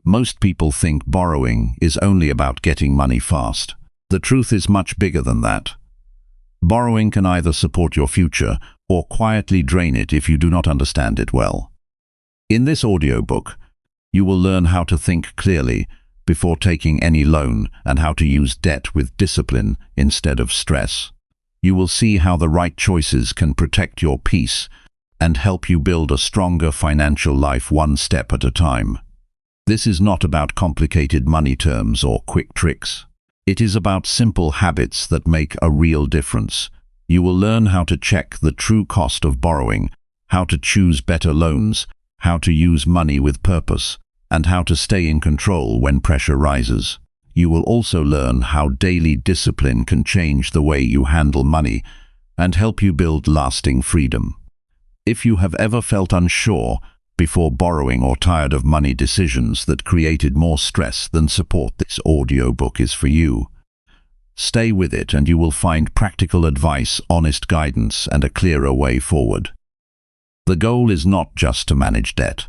Most people think borrowing is only about getting money fast. The truth is much bigger than that. Borrowing can either support your future or quietly drain it if you do not understand it well. In this audiobook, you will learn how to think clearly before taking any loan and how to use debt with discipline instead of stress. You will see how the right choices can protect your peace and help you build a stronger financial life one step at a time. This is not about complicated money terms or quick tricks. It is about simple habits that make a real difference. You will learn how to check the true cost of borrowing, how to choose better loans, how to use money with purpose, and how to stay in control when pressure rises. You will also learn how daily discipline can change the way you handle money and help you build lasting freedom. If you have ever felt unsure before borrowing or tired of money decisions that created more stress than support, this audiobook is for you. Stay with it and you will find practical advice, honest guidance, and a clearer way forward. The goal is not just to manage debt.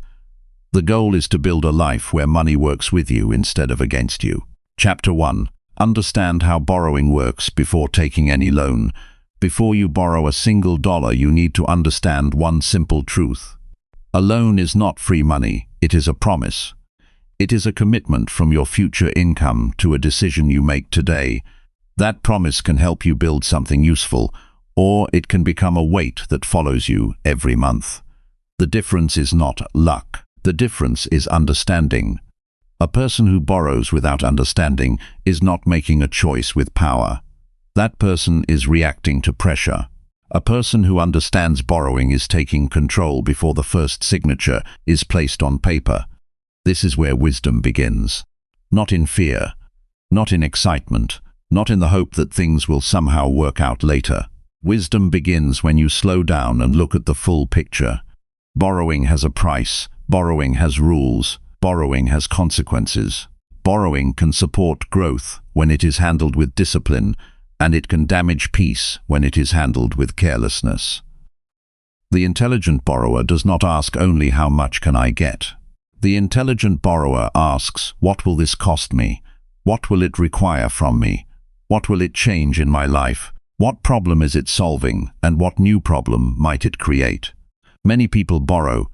The goal is to build a life where money works with you instead of against you. Chapter 1. Understand how borrowing works before taking any loan. Before you borrow a single dollar, you need to understand one simple truth. A loan is not free money, it is a promise. It is a commitment from your future income to a decision you make today. That promise can help you build something useful, or it can become a weight that follows you every month. The difference is not luck. The difference is understanding. A person who borrows without understanding is not making a choice with power. That person is reacting to pressure. A person who understands borrowing is taking control before the first signature is placed on paper. This is where wisdom begins. Not in fear, not in excitement, not in the hope that things will somehow work out later. Wisdom begins when you slow down and look at the full picture. Borrowing has a price. Borrowing has rules. Borrowing has consequences. Borrowing can support growth when it is handled with discipline, and it can damage peace when it is handled with carelessness. The intelligent borrower does not ask only how much can I get. The intelligent borrower asks, what will this cost me? What will it require from me? What will it change in my life? What problem is it solving, and what new problem might it create? Many people borrow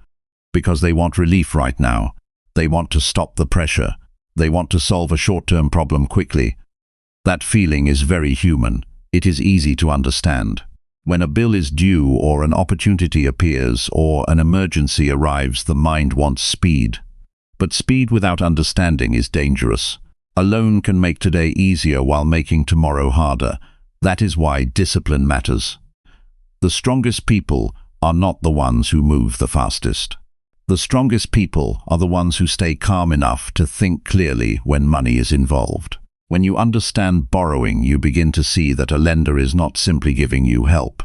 because they want relief right now. They want to stop the pressure. They want to solve a short-term problem quickly. That feeling is very human. It is easy to understand. When a bill is due or an opportunity appears or an emergency arrives, the mind wants speed. But speed without understanding is dangerous. A loan can make today easier while making tomorrow harder. That is why discipline matters. The strongest people are not the ones who move the fastest. The strongest people are the ones who stay calm enough to think clearly when money is involved. When you understand borrowing, you begin to see that a lender is not simply giving you help.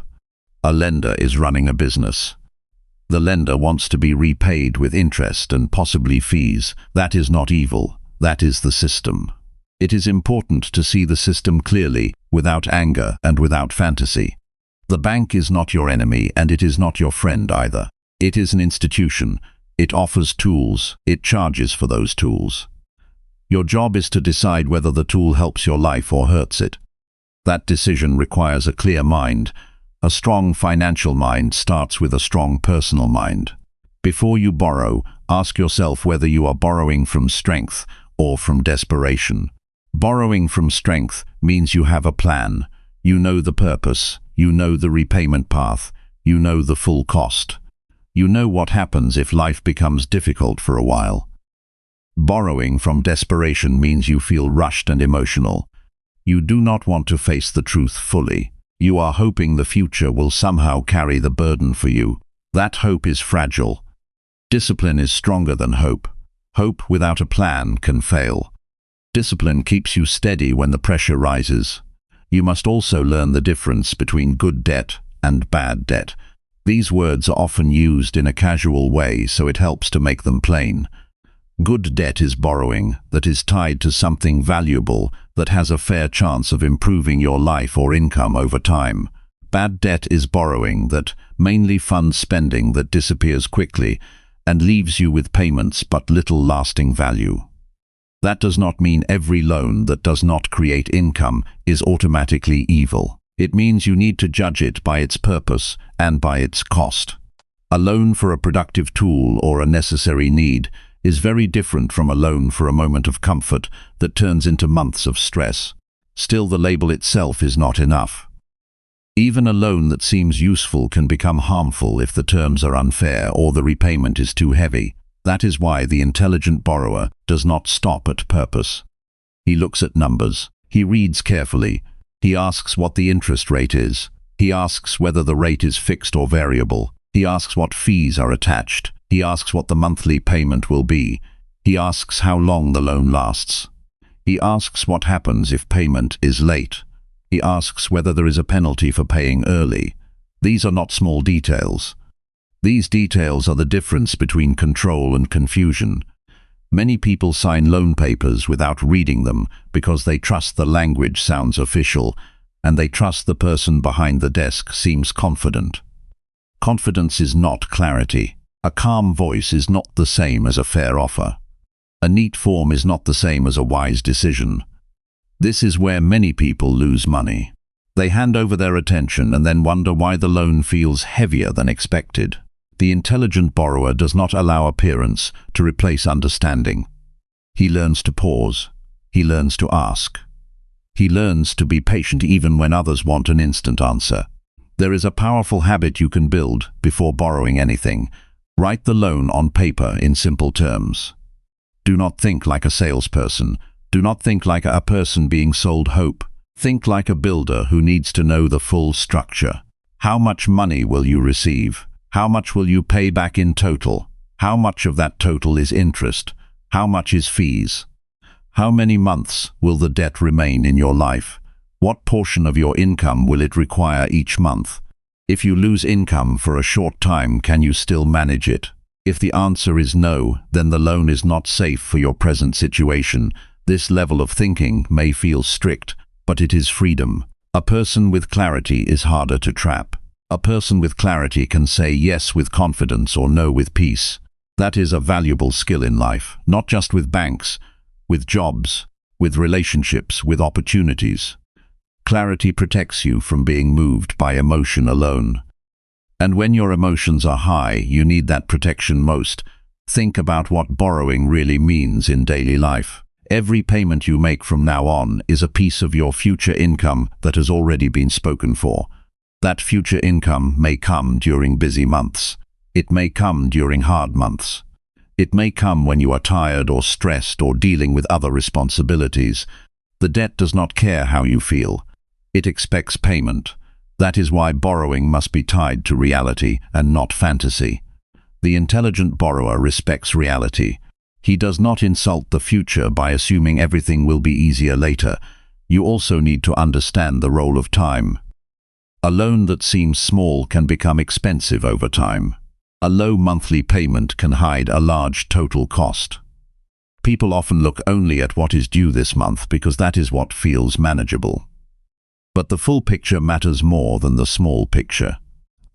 A lender is running a business. The lender wants to be repaid with interest and possibly fees. That is not evil. That is the system. It is important to see the system clearly, without anger and without fantasy. The bank is not your enemy, and it is not your friend either. It is an institution. It offers tools. It charges for those tools. Your job is to decide whether the tool helps your life or hurts it. That decision requires a clear mind. A strong financial mind starts with a strong personal mind. Before you borrow, ask yourself whether you are borrowing from strength or from desperation. Borrowing from strength means you have a plan. You know the purpose. You know the repayment path. You know the full cost. You know what happens if life becomes difficult for a while. Borrowing from desperation means you feel rushed and emotional. You do not want to face the truth fully. You are hoping the future will somehow carry the burden for you. That hope is fragile. Discipline is stronger than hope. Hope without a plan can fail. Discipline keeps you steady when the pressure rises. You must also learn the difference between good debt and bad debt. These words are often used in a casual way, so it helps to make them plain. Good debt is borrowing that is tied to something valuable that has a fair chance of improving your life or income over time. Bad debt is borrowing that mainly funds spending that disappears quickly and leaves you with payments but little lasting value. That does not mean every loan that does not create income is automatically evil. It means you need to judge it by its purpose and by its cost. A loan for a productive tool or a necessary need is very different from a loan for a moment of comfort that turns into months of stress. Still, the label itself is not enough. Even a loan that seems useful can become harmful if the terms are unfair or the repayment is too heavy. That is why the intelligent borrower does not stop at purpose. He looks at numbers. He reads carefully. He asks what the interest rate is. He asks whether the rate is fixed or variable. He asks what fees are attached. He asks what the monthly payment will be. He asks how long the loan lasts. He asks what happens if payment is late. He asks whether there is a penalty for paying early. These are not small details. These details are the difference between control and confusion. Many people sign loan papers without reading them because they trust the language sounds official, and they trust the person behind the desk seems confident. Confidence is not clarity. A calm voice is not the same as a fair offer. A neat form is not the same as a wise decision. This is where many people lose money. They hand over their attention and then wonder why the loan feels heavier than expected. The intelligent borrower does not allow appearance to replace understanding. He learns to pause. He learns to ask. He learns to be patient even when others want an instant answer. There is a powerful habit you can build before borrowing anything. Write the loan on paper in simple terms. Do not think like a salesperson. Do not think like a person being sold hope. Think like a builder who needs to know the full structure. How much money will you receive? How much will you pay back in total? How much of that total is interest? How much is fees? How many months will the debt remain in your life? What portion of your income will it require each month? If you lose income for a short time, can you still manage it? If the answer is no, then the loan is not safe for your present situation. This level of thinking may feel strict, but it is freedom. A person with clarity is harder to trap. A person with clarity can say yes with confidence or no with peace. That is a valuable skill in life, not just with banks, with jobs, with relationships, with opportunities. Clarity protects you from being moved by emotion alone. And when your emotions are high, you need that protection most. Think about what borrowing really means in daily life. Every payment you make from now on is a piece of your future income that has already been spoken for. That future income may come during busy months. It may come during hard months. It may come when you are tired or stressed or dealing with other responsibilities. The debt does not care how you feel. It expects payment. That is why borrowing must be tied to reality and not fantasy. The intelligent borrower respects reality. He does not insult the future by assuming everything will be easier later. You also need to understand the role of time. A loan that seems small can become expensive over time. A low monthly payment can hide a large total cost. People often look only at what is due this month because that is what feels manageable. But the full picture matters more than the small picture.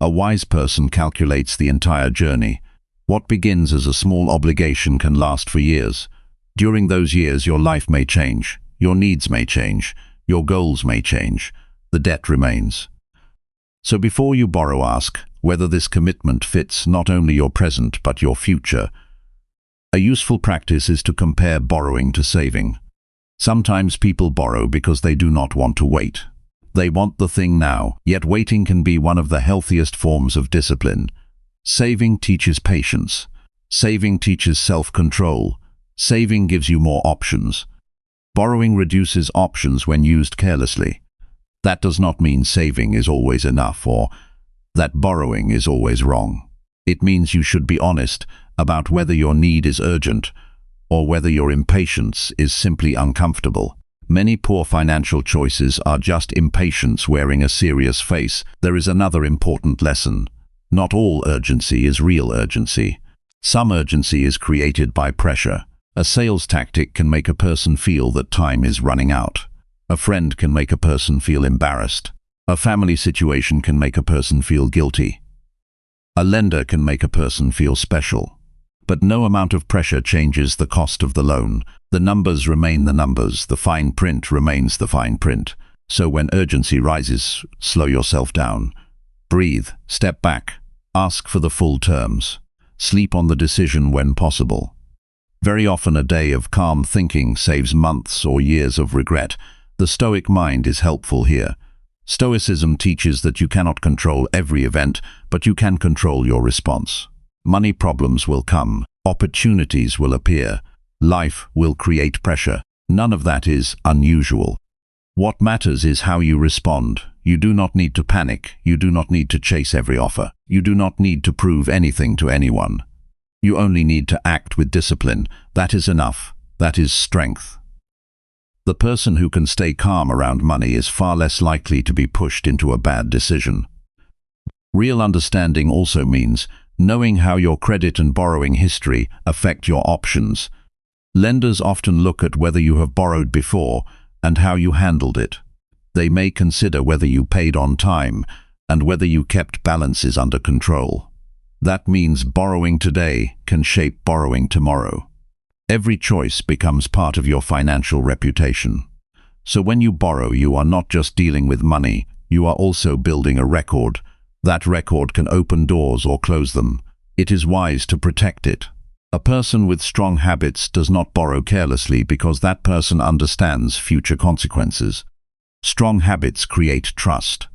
A wise person calculates the entire journey. What begins as a small obligation can last for years. During those years, your life may change, your needs may change, your goals may change. The debt remains. So before you borrow, ask whether this commitment fits not only your present but your future. A useful practice is to compare borrowing to saving. Sometimes people borrow because they do not want to wait. They want the thing now, yet waiting can be one of the healthiest forms of discipline. Saving teaches patience. Saving teaches self-control. Saving gives you more options. Borrowing reduces options when used carelessly. That does not mean saving is always enough or that borrowing is always wrong. It means you should be honest about whether your need is urgent or whether your impatience is simply uncomfortable. Many poor financial choices are just impatience wearing a serious face. There is another important lesson. Not all urgency is real urgency. Some urgency is created by pressure. A sales tactic can make a person feel that time is running out. A friend can make a person feel embarrassed. A family situation can make a person feel guilty. A lender can make a person feel special. But no amount of pressure changes the cost of the loan. The numbers remain the numbers, the fine print remains the fine print. So when urgency rises, slow yourself down. Breathe, step back, ask for the full terms. Sleep on the decision when possible. Very often a day of calm thinking saves months or years of regret. The Stoic mind is helpful here. Stoicism teaches that you cannot control every event, but you can control your response. Money problems will come, opportunities will appear, life will create pressure. None of that is unusual. What matters is how you respond. You do not need to panic. You do not need to chase every offer. You do not need to prove anything to anyone. You only need to act with discipline. That is enough. That is strength. The person who can stay calm around money is far less likely to be pushed into a bad decision. Real understanding also means knowing how your credit and borrowing history affect your options. Lenders often look at whether you have borrowed before and how you handled it. They may consider whether you paid on time and whether you kept balances under control. That means borrowing today can shape borrowing tomorrow. Every choice becomes part of your financial reputation. So when you borrow, you are not just dealing with money, you are also building a record. That record can open doors or close them. It is wise to protect it. A person with strong habits does not borrow carelessly because that person understands future consequences. Strong habits create trust.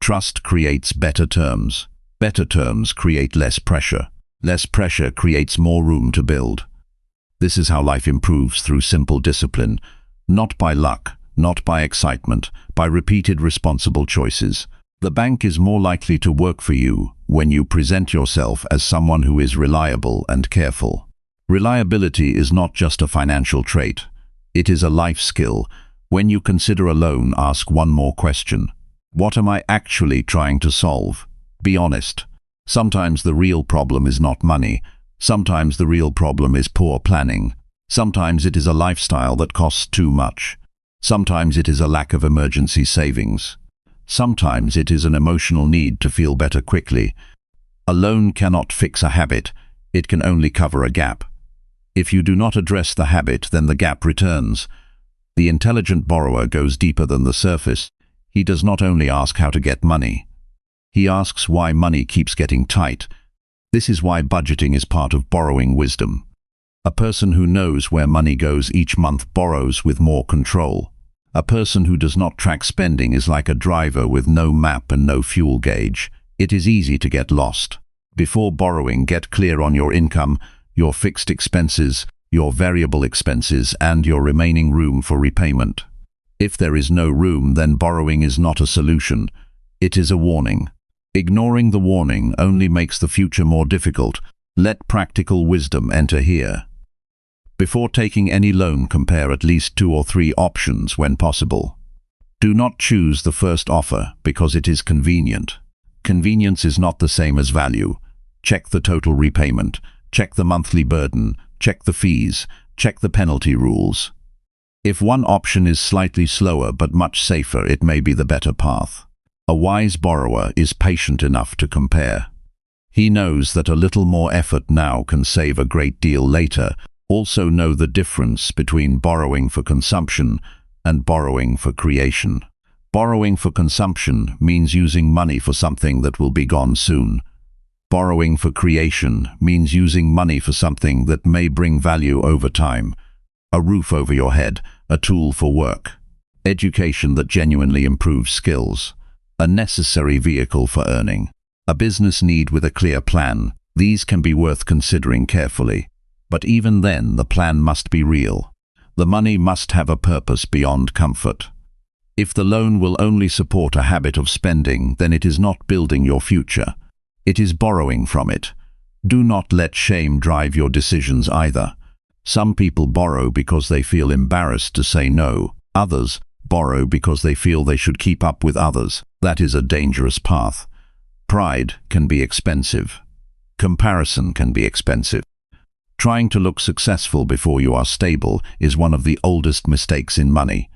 Trust creates better terms. Better terms create less pressure. Less pressure creates more room to build. This is how life improves through simple discipline, not by luck, not by excitement, by repeated responsible choices. The bank is more likely to work for you when you present yourself as someone who is reliable and careful. Reliability is not just a financial trait. It is a life skill. When you consider a loan, ask one more question. What am I actually trying to solve? Be honest. Sometimes the real problem is not money. Sometimes the real problem is poor planning. Sometimes it is a lifestyle that costs too much. Sometimes it is a lack of emergency savings. Sometimes it is an emotional need to feel better quickly. A loan cannot fix a habit. It can only cover a gap. If you do not address the habit, then the gap returns. The intelligent borrower goes deeper than the surface. He does not only ask how to get money. He asks why money keeps getting tight. This is why budgeting is part of borrowing wisdom. A person who knows where money goes each month borrows with more control. A person who does not track spending is like a driver with no map and no fuel gauge. It is easy to get lost. Before borrowing, get clear on your income, your fixed expenses, your variable expenses, and your remaining room for repayment. If there is no room, then borrowing is not a solution. It is a warning. Ignoring the warning only makes the future more difficult. Let practical wisdom enter here. Before taking any loan, compare at least 2 or 3 options when possible. Do not choose the first offer because it is convenient. Convenience is not the same as value. Check the total repayment, check the monthly burden, check the fees, check the penalty rules. If one option is slightly slower but much safer, it may be the better path. A wise borrower is patient enough to compare. He knows that a little more effort now can save a great deal later. Also know the difference between borrowing for consumption and borrowing for creation. Borrowing for consumption means using money for something that will be gone soon. Borrowing for creation means using money for something that may bring value over time. A roof over your head, a tool for work, education that genuinely improves skills, a necessary vehicle for earning, a business need with a clear plan. These can be worth considering carefully. But even then, the plan must be real. The money must have a purpose beyond comfort. If the loan will only support a habit of spending, then it is not building your future. It is borrowing from it. Do not let shame drive your decisions either. Some people borrow because they feel embarrassed to say no. Others borrow because they feel they should keep up with others. That is a dangerous path. Pride can be expensive. Comparison can be expensive. Trying to look successful before you are stable is one of the oldest mistakes in money.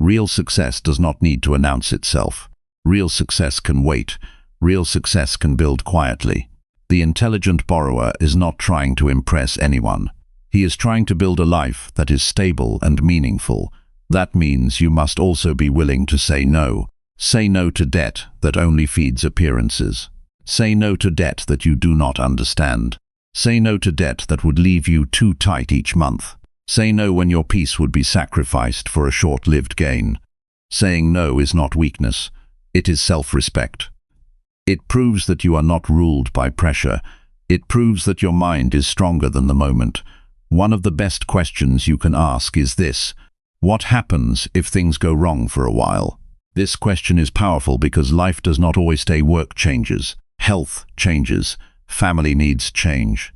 Real success does not need to announce itself. Real success can wait. Real success can build quietly. The intelligent borrower is not trying to impress anyone. He is trying to build a life that is stable and meaningful. That means you must also be willing to say no. Say no to debt that only feeds appearances. Say no to debt that you do not understand. Say no to debt that would leave you too tight each month. Say no when your peace would be sacrificed for a short-lived gain. Saying no is not weakness. It is self-respect. It proves that you are not ruled by pressure. It proves that your mind is stronger than the moment. One of the best questions you can ask is this: what happens if things go wrong for a while? This question is powerful because life does not always stay. Work changes, health changes, family needs change,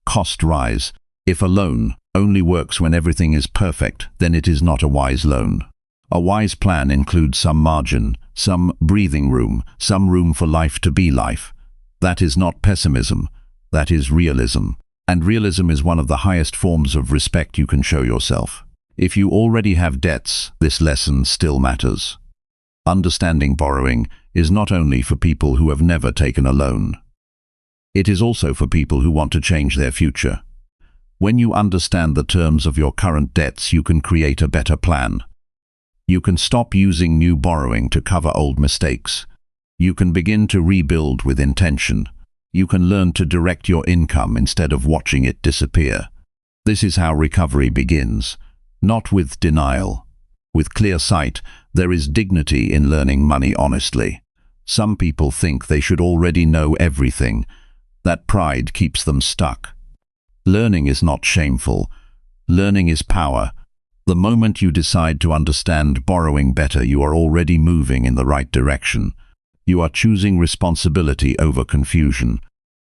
costs rise. If a loan only works when everything is perfect, then it is not a wise loan. A wise plan includes some margin, some breathing room, some room for life to be life. That is not pessimism, that is realism. And realism is one of the highest forms of respect you can show yourself. If you already have debts, this lesson still matters. Understanding borrowing is not only for people who have never taken a loan. It is also for people who want to change their future. When you understand the terms of your current debts, you can create a better plan. You can stop using new borrowing to cover old mistakes. You can begin to rebuild with intention. You can learn to direct your income instead of watching it disappear. This is how recovery begins, not with denial. With clear sight, there is dignity in learning money honestly. Some people think they should already know everything. That pride keeps them stuck. Learning is not shameful. Learning is power. The moment you decide to understand borrowing better, you are already moving in the right direction. You are choosing responsibility over confusion.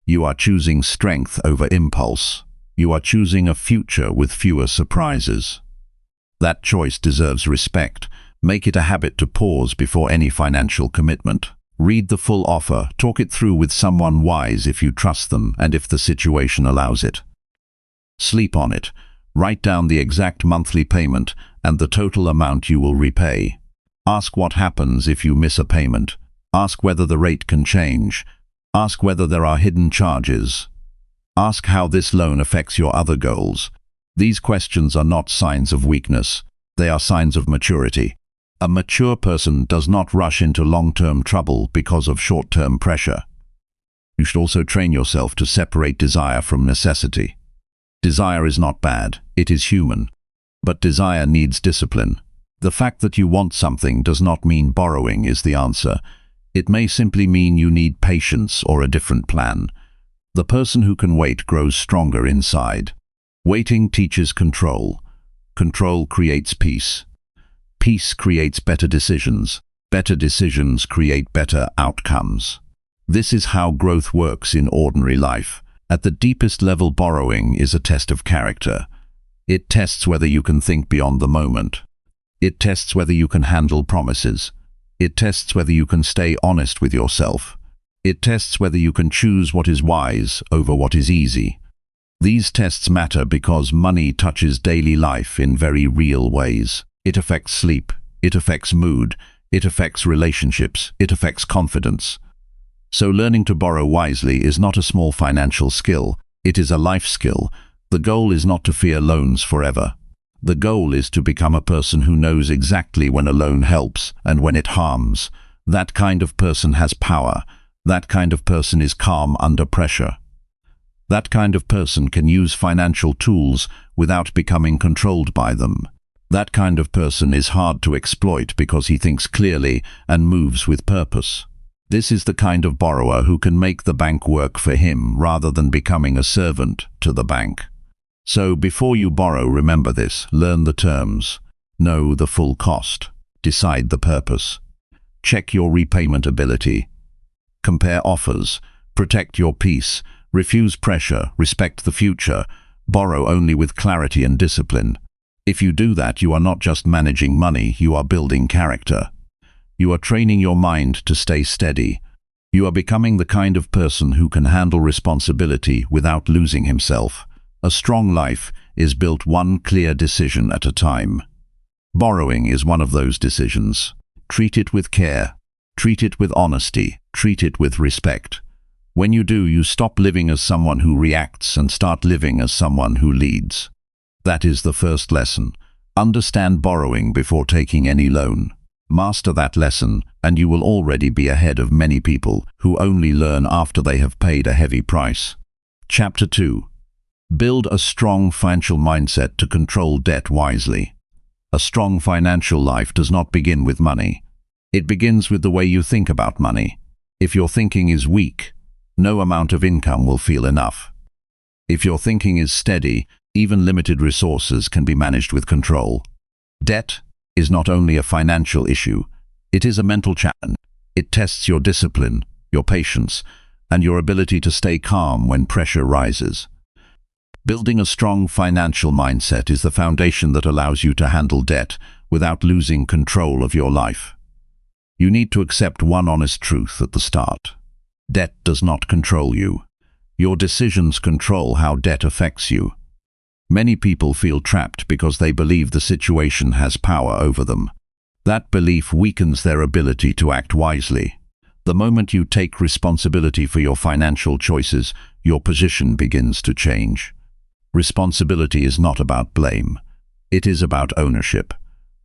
You are choosing strength over impulse. You are choosing a future with fewer surprises. That choice deserves respect. Make it a habit to pause before any financial commitment. Read the full offer, talk it through with someone wise if you trust them and if the situation allows it. Sleep on it. Write down the exact monthly payment and the total amount you will repay. Ask what happens if you miss a payment. Ask whether the rate can change. Ask whether there are hidden charges. Ask how this loan affects your other goals. These questions are not signs of weakness. They are signs of maturity. A mature person does not rush into long-term trouble because of short-term pressure. You should also train yourself to separate desire from necessity. Desire is not bad, it is human. But desire needs discipline. The fact that you want something does not mean borrowing is the answer. It may simply mean you need patience or a different plan. The person who can wait grows stronger inside. Waiting teaches control. Control creates peace. Peace creates better decisions. Better decisions create better outcomes. This is how growth works in ordinary life. At the deepest level, borrowing is a test of character. It tests whether you can think beyond the moment. It tests whether you can handle promises. It tests whether you can stay honest with yourself. It tests whether you can choose what is wise over what is easy. These tests matter because money touches daily life in very real ways. It affects sleep. It affects mood. It affects relationships. It affects confidence. So learning to borrow wisely is not a small financial skill, it is a life skill. The goal is not to fear loans forever. The goal is to become a person who knows exactly when a loan helps and when it harms. That kind of person has power. That kind of person is calm under pressure. That kind of person can use financial tools without becoming controlled by them. That kind of person is hard to exploit because he thinks clearly and moves with purpose. This is the kind of borrower who can make the bank work for him rather than becoming a servant to the bank. So before you borrow, remember this: learn the terms, know the full cost, decide the purpose, check your repayment ability, compare offers, protect your peace, refuse pressure, respect the future, borrow only with clarity and discipline. If you do that, you are not just managing money, you are building character. You are training your mind to stay steady. You are becoming the kind of person who can handle responsibility without losing himself. A strong life is built one clear decision at a time. Borrowing is one of those decisions. Treat it with care. Treat it with honesty. Treat it with respect. When you do, you stop living as someone who reacts and start living as someone who leads. That is the first lesson. Understand borrowing before taking any loan. Master that lesson, and you will already be ahead of many people who only learn after they have paid a heavy price. Chapter 2. Build a strong financial mindset to control debt wisely. A strong financial life does not begin with money. It begins with the way you think about money. If your thinking is weak, no amount of income will feel enough. If your thinking is steady, even limited resources can be managed with control. Debt is not only a financial issue, it is a mental challenge. It tests your discipline, your patience, and your ability to stay calm when pressure rises. Building a strong financial mindset is the foundation that allows you to handle debt without losing control of your life. You need to accept one honest truth at the start. Debt does not control you. Your decisions control how debt affects you. Many people feel trapped because they believe the situation has power over them. That belief weakens their ability to act wisely. The moment you take responsibility for your financial choices, your position begins to change. Responsibility is not about blame. It is about ownership.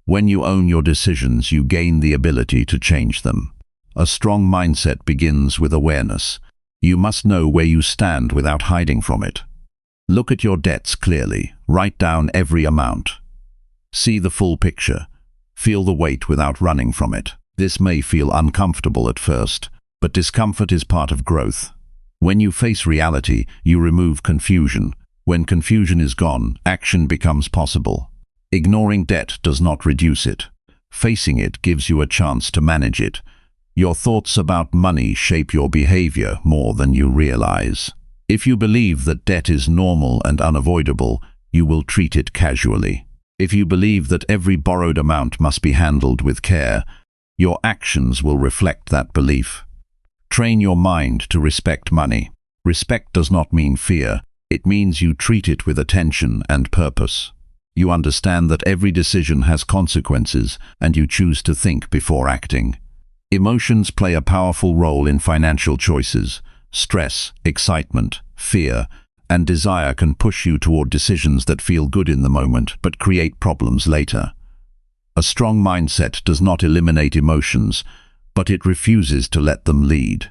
When you own your decisions, you gain the ability to change them. A strong mindset begins with awareness. You must know where you stand without hiding from it. Look at your debts clearly. Write down every amount. See the full picture. Feel the weight without running from it. This may feel uncomfortable at first, but discomfort is part of growth. When you face reality, you remove confusion. When confusion is gone, action becomes possible. Ignoring debt does not reduce it. Facing it gives you a chance to manage it. Your thoughts about money shape your behavior more than you realize. If you believe that debt is normal and unavoidable, you will treat it casually. If you believe that every borrowed amount must be handled with care, your actions will reflect that belief. Train your mind to respect money. Respect does not mean fear. It means you treat it with attention and purpose. You understand that every decision has consequences, and you choose to think before acting. Emotions play a powerful role in financial choices. Stress, excitement, fear, and desire can push you toward decisions that feel good in the moment but create problems later. A strong mindset does not eliminate emotions, but it refuses to let them lead.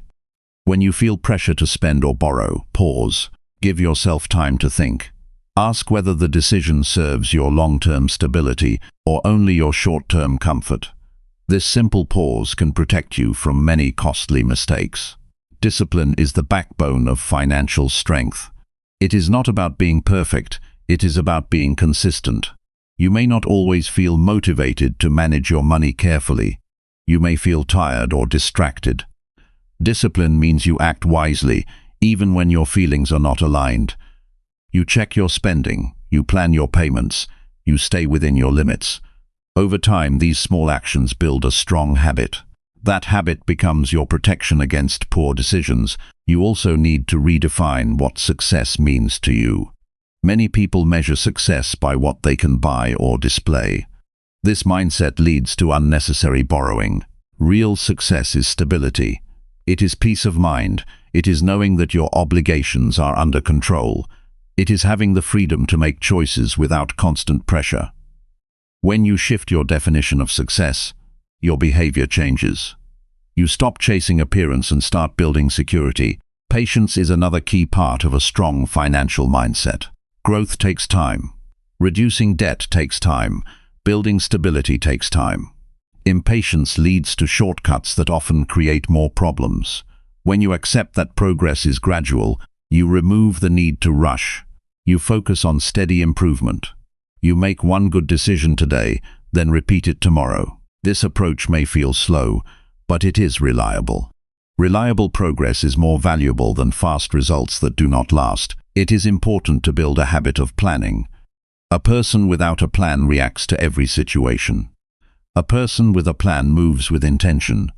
When you feel pressure to spend or borrow, pause. Give yourself time to think. Ask whether the decision serves your long-term stability or only your short-term comfort. This simple pause can protect you from many costly mistakes. Discipline is the backbone of financial strength. It is not about being perfect, it is about being consistent. You may not always feel motivated to manage your money carefully. You may feel tired or distracted. Discipline means you act wisely, even when your feelings are not aligned. You check your spending, you plan your payments, you stay within your limits. Over time, these small actions build a strong habit. That habit becomes your protection against poor decisions. You also need to redefine what success means to you. Many people measure success by what they can buy or display. This mindset leads to unnecessary borrowing. Real success is stability. It is peace of mind. It is knowing that your obligations are under control. It is having the freedom to make choices without constant pressure. When you shift your definition of success, your behavior changes. You stop chasing appearance and start building security. Patience is another key part of a strong financial mindset. Growth takes time. Reducing debt takes time. Building stability takes time. Impatience leads to shortcuts that often create more problems. When you accept that progress is gradual, you remove the need to rush. You focus on steady improvement. You make one good decision today, then repeat it tomorrow. This approach may feel slow, but it is reliable. Reliable progress is more valuable than fast results that do not last. It is important to build a habit of planning. A person without a plan reacts to every situation. A person with a plan moves with intention.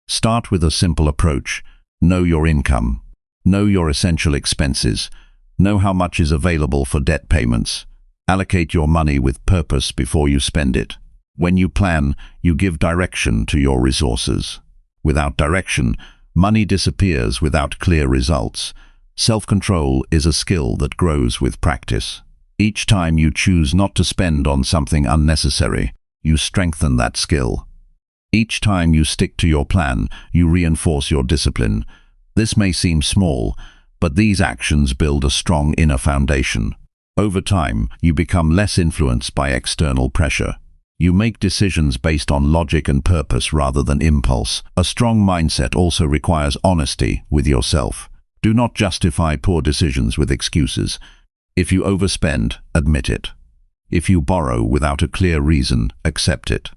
Start with a simple approach. Know your income. Know your essential expenses. Know how much is available for debt payments. Allocate your money with purpose before you spend it. When you plan, you give direction to your resources. Without direction, Money disappears without clear results. Self-control is a skill that grows with practice. Each time you choose not to spend on something unnecessary, you strengthen that skill. Each time you stick to your plan, you reinforce your discipline. This may seem small, but these actions build a strong inner foundation. Over time, you become less influenced by external pressure. You make decisions based on logic and purpose rather than impulse. A strong mindset also requires honesty with yourself. Do not justify poor decisions with excuses. If you overspend, admit it. If you borrow without a clear reason, accept it.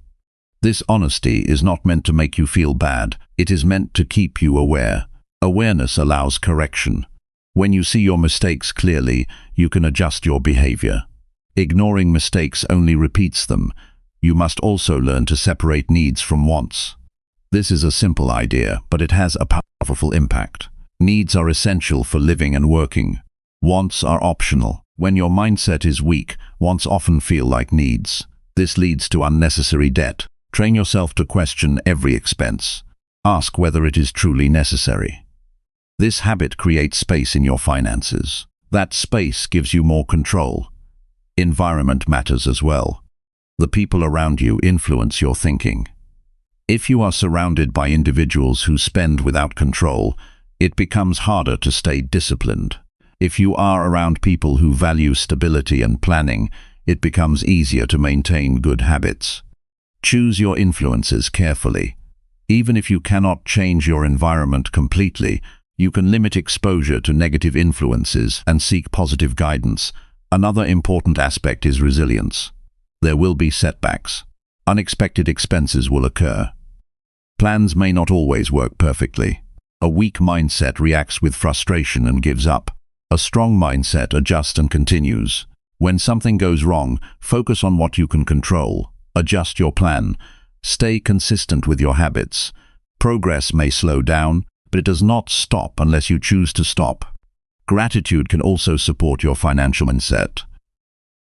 This honesty is not meant to make you feel bad. It is meant to keep you aware. Awareness allows correction. When you see your mistakes clearly, you can adjust your behavior. Ignoring mistakes only repeats them. You must also learn to separate needs from wants. This is a simple idea, but it has a powerful impact. Needs are essential for living and working. Wants are optional. When your mindset is weak, wants often feel like needs. This leads to unnecessary debt. Train yourself to question every expense. Ask whether it is truly necessary. This habit creates space in your finances. That space gives you more control. Environment matters as well. The people around you influence your thinking. If you are surrounded by individuals who spend without control, it becomes harder to stay disciplined. If you are around people who value stability and planning, it becomes easier to maintain good habits. Choose your influences carefully. Even if you cannot change your environment completely, you can limit exposure to negative influences and seek positive guidance. Another important aspect is resilience. There will be setbacks. Unexpected expenses will occur. Plans may not always work perfectly. A weak mindset reacts with frustration and gives up. A strong mindset adjusts and continues. When something goes wrong, focus on what you can control. Adjust your plan. Stay consistent with your habits. Progress may slow down, but it does not stop unless you choose to stop. Gratitude can also support your financial mindset.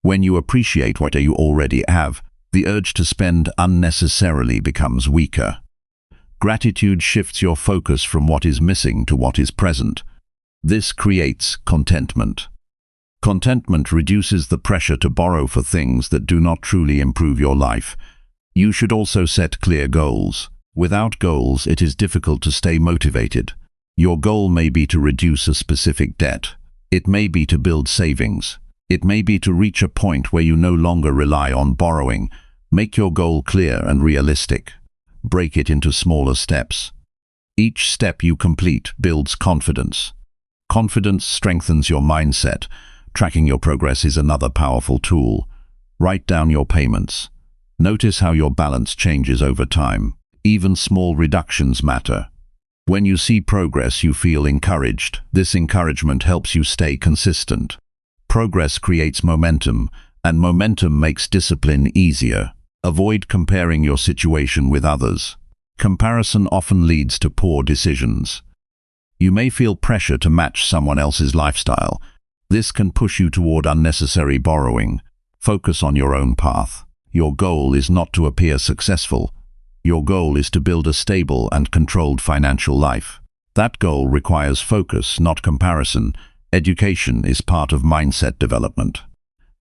When you appreciate what you already have, the urge to spend unnecessarily becomes weaker. Gratitude shifts your focus from what is missing to what is present. This creates contentment. Contentment reduces the pressure to borrow for things that do not truly improve your life. You should also set clear goals. Without goals, it is difficult to stay motivated. Your goal may be to reduce a specific debt. It may be to build savings. It may be to reach a point where you no longer rely on borrowing. Make your goal clear and realistic. Break it into smaller steps. Each step you complete builds confidence. Confidence strengthens your mindset. Tracking your progress is another powerful tool. Write down your payments. Notice how your balance changes over time. Even small reductions matter. When you see progress, you feel encouraged. This encouragement helps you stay consistent. Progress creates momentum, and momentum makes discipline easier. Avoid comparing your situation with others. Comparison often leads to poor decisions. You may feel pressure to match someone else's lifestyle. This can push you toward unnecessary borrowing. Focus on your own path. Your goal is not to appear successful. Your goal is to build a stable and controlled financial life. That goal requires focus, not comparison. Education is part of mindset development.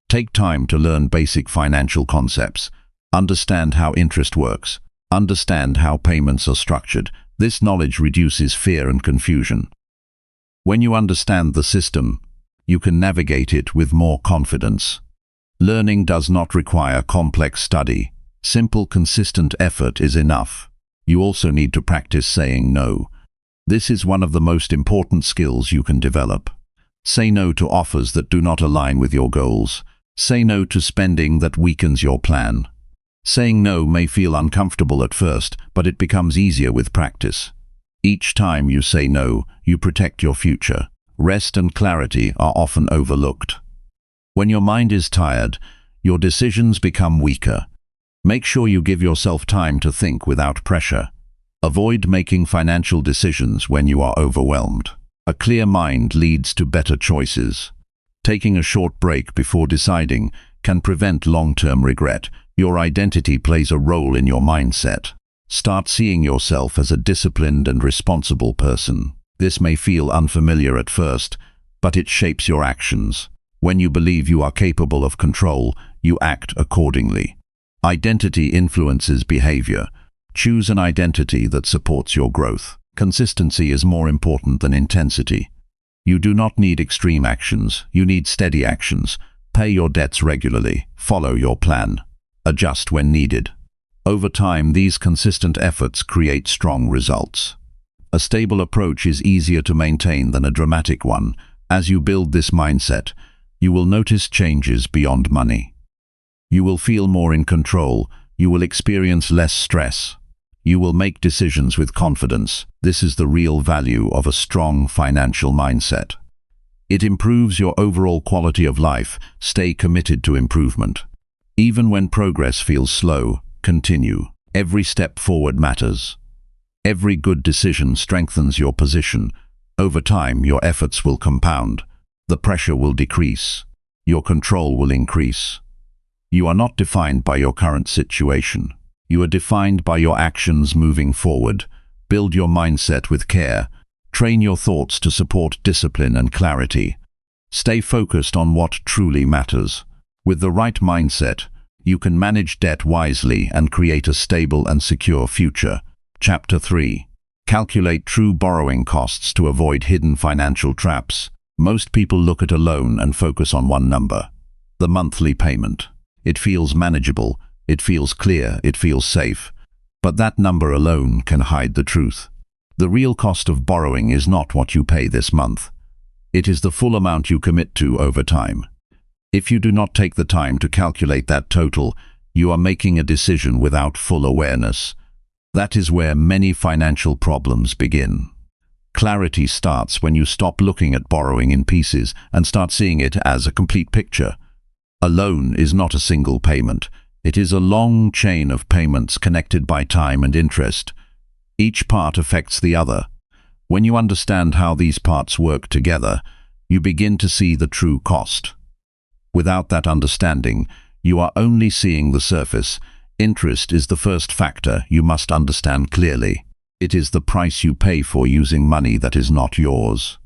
Take time to learn basic financial concepts. Understand how interest works. Understand how payments are structured. This knowledge reduces fear and confusion. When you understand the system, you can navigate it with more confidence. Learning does not require complex study. Simple, consistent effort is enough. You also need to practice saying no. This is one of the most important skills you can develop. Say no to offers that do not align with your goals. Say no to spending that weakens your plan. Saying no may feel uncomfortable at first, but it becomes easier with practice. Each time you say no, you protect your future. Rest and clarity are often overlooked. When your mind is tired, your decisions become weaker. Make sure you give yourself time to think without pressure. Avoid making financial decisions when you are overwhelmed. A clear mind leads to better choices. Taking a short break before deciding can prevent long-term regret. Your identity plays a role in your mindset. Start seeing yourself as a disciplined and responsible person. This may feel unfamiliar at first, but it shapes your actions. When you believe you are capable of control, you act accordingly. Identity influences behavior. Choose an identity that supports your growth. Consistency is more important than intensity. You do not need extreme actions, you need steady actions. Pay your debts regularly, follow your plan, adjust when needed. Over time, these consistent efforts create strong results. A stable approach is easier to maintain than a dramatic one. As you build this mindset, you will notice changes beyond money. You will feel more in control, you will experience less stress. You will make decisions with confidence. This is the real value of a strong financial mindset. It improves your overall quality of life. Stay committed to improvement. Even when progress feels slow, continue. Every step forward matters. Every good decision strengthens your position. Over time, your efforts will compound. The pressure will decrease. Your control will increase. You are not defined by your current situation. You are defined by your actions moving forward. Build your mindset with care. Train your thoughts to support discipline and clarity. Stay focused on what truly matters. With the right mindset, you can manage debt wisely and create a stable and secure future. Chapter 3. Calculate true borrowing costs to avoid hidden financial traps. Most people look at a loan and focus on one number: the monthly payment. It feels manageable, it feels clear, it feels safe. But that number alone can hide the truth. The real cost of borrowing is not what you pay this month. It is the full amount you commit to over time. If you do not take the time to calculate that total, you are making a decision without full awareness. That is where many financial problems begin. Clarity starts when you stop looking at borrowing in pieces and start seeing it as a complete picture. A loan is not a single payment. It is a long chain of payments connected by time and interest. Each part affects the other. When you understand how these parts work together, you begin to see the true cost. Without that understanding, you are only seeing the surface. Interest is the first factor you must understand clearly. It is the price you pay for using money that is not yours.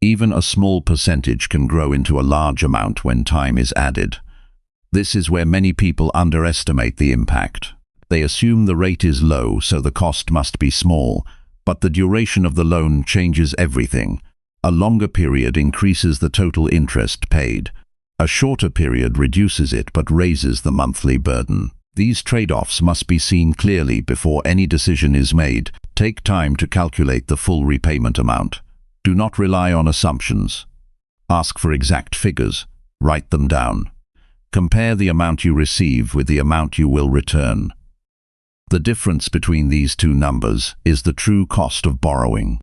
Even a small percentage can grow into a large amount when time is added. This is where many people underestimate the impact. They assume the rate is low, so the cost must be small, but the duration of the loan changes everything. A longer period increases the total interest paid. A shorter period reduces it but raises the monthly burden. These trade-offs must be seen clearly before any decision is made. Take time to calculate the full repayment amount. Do not rely on assumptions. Ask for exact figures. Write them down. Compare the amount you receive with the amount you will return. The difference between these two numbers is the true cost of borrowing.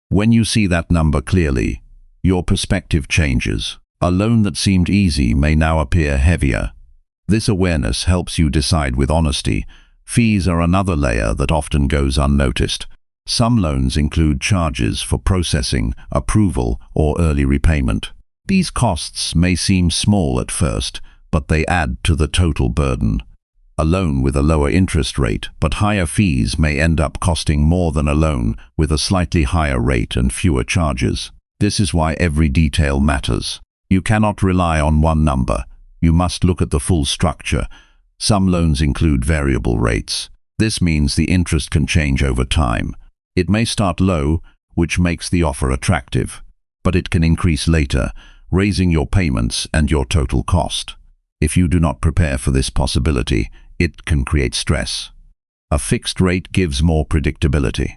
When you see that number clearly, your perspective changes. A loan that seemed easy may now appear heavier. This awareness helps you decide with honesty. Fees are another layer that often goes unnoticed. Some loans include charges for processing, approval, or early repayment. These costs may seem small at first, but they add to the total burden. A loan with a lower interest rate but higher fees may end up costing more than a loan with a slightly higher rate and fewer charges. This is why every detail matters. You cannot rely on one number. You must look at the full structure. Some loans include variable rates. This means the interest can change over time. It may start low, which makes the offer attractive, but it can increase later, raising your payments and your total cost. If you do not prepare for this possibility, it can create stress. A fixed rate gives more predictability.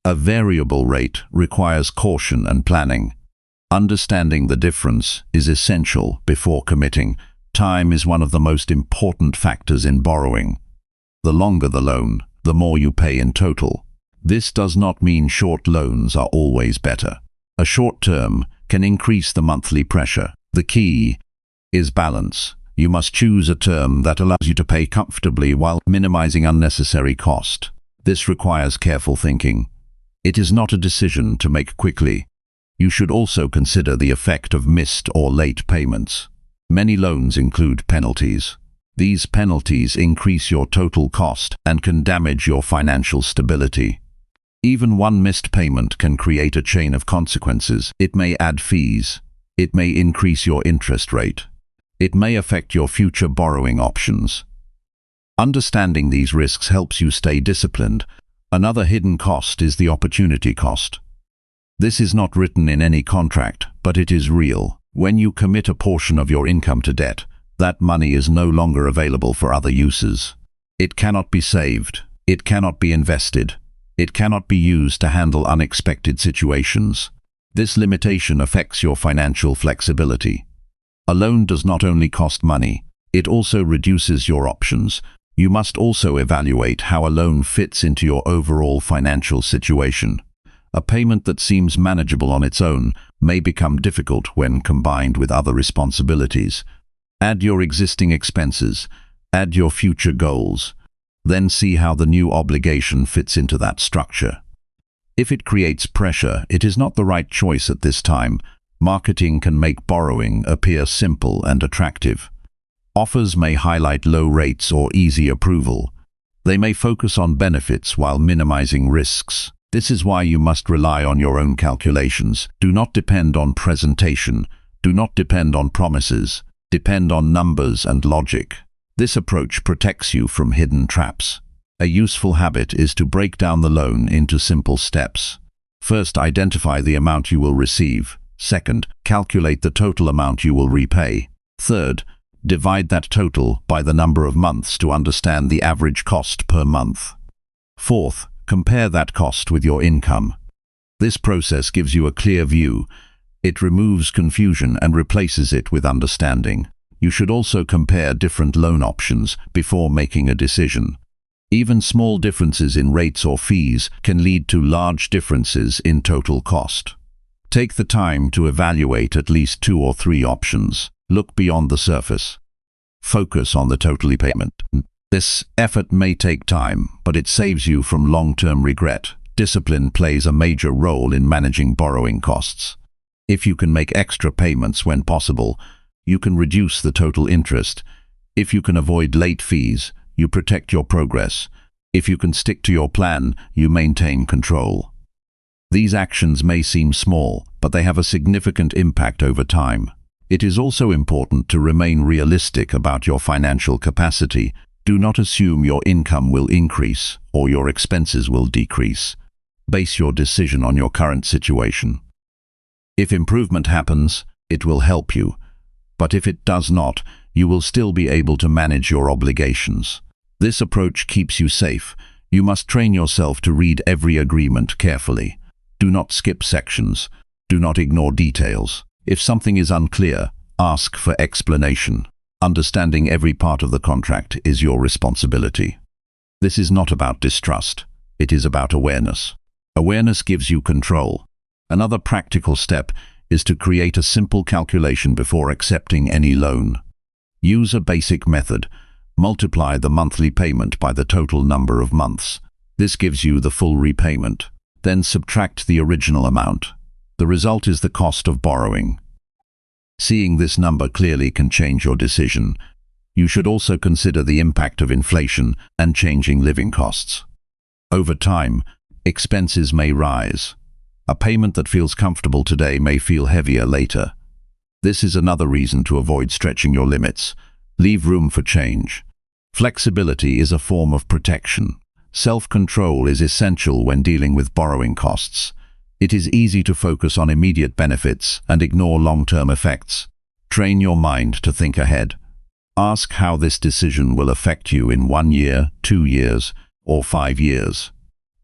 A variable rate requires caution and planning. Understanding the difference is essential before committing. Time is one of the most important factors in borrowing. The longer the loan, the more you pay in total. This does not mean short loans are always better. A short term can increase the monthly pressure. The key is balance. You must choose a term that allows you to pay comfortably while minimizing unnecessary cost. This requires careful thinking. It is not a decision to make quickly. You should also consider the effect of missed or late payments. Many loans include penalties. These penalties increase your total cost and can damage your financial stability. Even one missed payment can create a chain of consequences. It may add fees. It may increase your interest rate. It may affect your future borrowing options. Understanding these risks helps you stay disciplined. Another hidden cost is the opportunity cost. This is not written in any contract, but it is real. When you commit a portion of your income to debt, that money is no longer available for other uses. It cannot be saved. It cannot be invested. It cannot be used to handle unexpected situations. This limitation affects your financial flexibility. A loan does not only cost money, it also reduces your options. You must also evaluate how a loan fits into your overall financial situation. A payment that seems manageable on its own may become difficult when combined with other responsibilities. Add your existing expenses, add your future goals, then see how the new obligation fits into that structure. If it creates pressure, it is not the right choice at this time. Marketing can make borrowing appear simple and attractive. Offers may highlight low rates or easy approval. They may focus on benefits while minimizing risks. This is why you must rely on your own calculations. Do not depend on presentation. Do not depend on promises. Depend on numbers and logic. This approach protects you from hidden traps. A useful habit is to break down the loan into simple steps. First, identify the amount you will receive. Second, calculate the total amount you will repay. Third, divide that total by the number of months to understand the average cost per month. Fourth, compare that cost with your income. This process gives you a clear view. It removes confusion and replaces it with understanding. You should also compare different loan options before making a decision. Even small differences in rates or fees can lead to large differences in total cost. Take the time to evaluate at least 2 or 3 options. Look beyond the surface. Focus on the total payment. This effort may take time, but it saves you from long-term regret. Discipline plays a major role in managing borrowing costs. If you can make extra payments when possible, you can reduce the total interest. If you can avoid late fees, you protect your progress. If you can stick to your plan, you maintain control. These actions may seem small, but they have a significant impact over time. It is also important to remain realistic about your financial capacity. Do not assume your income will increase or your expenses will decrease. Base your decision on your current situation. If improvement happens, it will help you. But if it does not, you will still be able to manage your obligations. This approach keeps you safe. You must train yourself to read every agreement carefully. Do not skip sections. Do not ignore details. If something is unclear, ask for explanation. Understanding every part of the contract is your responsibility. This is not about distrust. It is about awareness. Awareness gives you control. Another practical step is to create a simple calculation before accepting any loan. Use a basic method. Multiply the monthly payment by the total number of months. This gives you the full repayment. Then subtract the original amount. The result is the cost of borrowing. Seeing this number clearly can change your decision. You should also consider the impact of inflation and changing living costs. Over time, expenses may rise. A payment that feels comfortable today may feel heavier later. This is another reason to avoid stretching your limits. Leave room for change. Flexibility is a form of protection. Self-control is essential when dealing with borrowing costs. It is easy to focus on immediate benefits and ignore long-term effects. Train your mind to think ahead. Ask how this decision will affect you in 1 year, 2 years, or 5 years.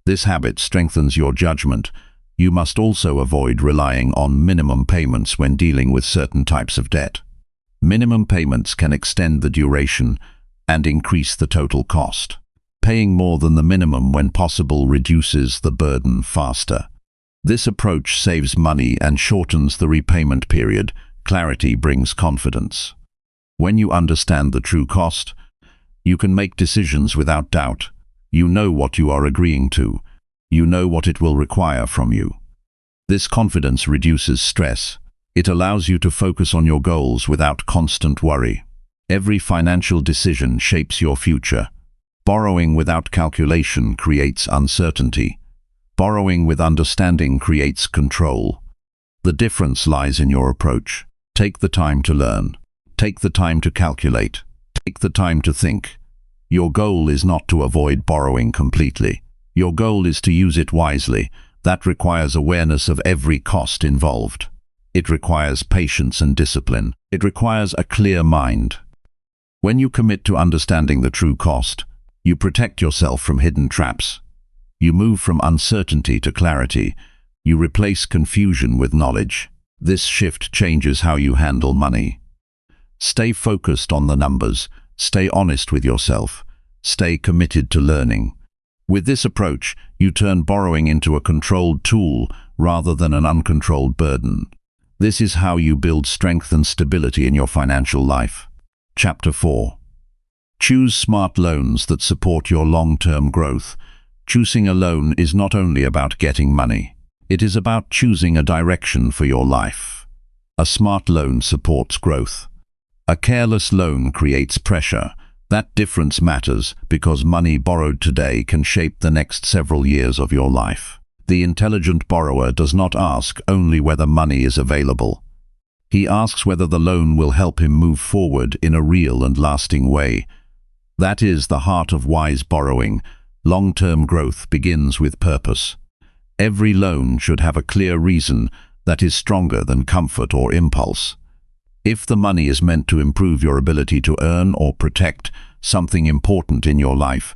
This habit strengthens your judgment. You must also avoid relying on minimum payments when dealing with certain types of debt. Minimum payments can extend the duration and increase the total cost. Paying more than the minimum when possible reduces the burden faster. This approach saves money and shortens the repayment period. Clarity brings confidence. When you understand the true cost, you can make decisions without doubt. You know what you are agreeing to. You know what it will require from you. This confidence reduces stress. It allows you to focus on your goals without constant worry. Every financial decision shapes your future. Borrowing without calculation creates uncertainty. Borrowing with understanding creates control. The difference lies in your approach. Take the time to learn. Take the time to calculate. Take the time to think. Your goal is not to avoid borrowing completely. Your goal is to use it wisely. That requires awareness of every cost involved. It requires patience and discipline. It requires a clear mind. When you commit to understanding the true cost, you protect yourself from hidden traps. You move from uncertainty to clarity. You replace confusion with knowledge. This shift changes how you handle money. Stay focused on the numbers. Stay honest with yourself. Stay committed to learning. With this approach, you turn borrowing into a controlled tool rather than an uncontrolled burden. This is how you build strength and stability in your financial life. Chapter 4. Choose smart loans that support your long-term growth. Choosing a loan is not only about getting money. It is about choosing a direction for your life. A smart loan supports growth. A careless loan creates pressure. That difference matters because money borrowed today can shape the next several years of your life. The intelligent borrower does not ask only whether money is available. He asks whether the loan will help him move forward in a real and lasting way. That is the heart of wise borrowing. Long-term growth begins with purpose. Every loan should have a clear reason that is stronger than comfort or impulse. If the money is meant to improve your ability to earn or protect something important in your life,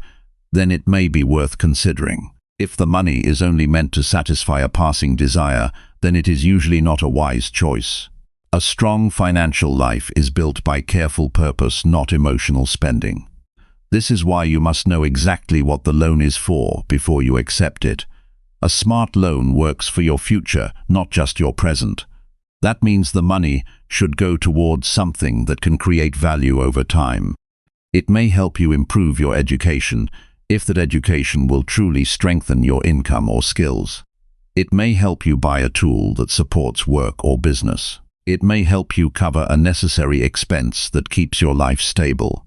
then it may be worth considering. If the money is only meant to satisfy a passing desire, then it is usually not a wise choice. A strong financial life is built by careful purpose, not emotional spending. This is why you must know exactly what the loan is for before you accept it. A smart loan works for your future, not just your present. That means the money should go towards something that can create value over time. It may help you improve your education, if that education will truly strengthen your income or skills. It may help you buy a tool that supports work or business. It may help you cover a necessary expense that keeps your life stable.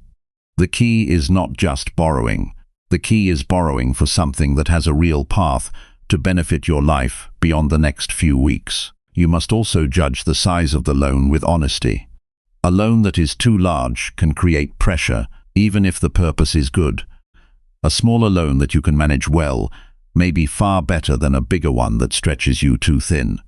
The key is not just borrowing. The key is borrowing for something that has a real path to benefit your life beyond the next few weeks. You must also judge the size of the loan with honesty. A loan that is too large can create pressure, even if the purpose is good. A smaller loan that you can manage well may be far better than a bigger one that stretches you too thin.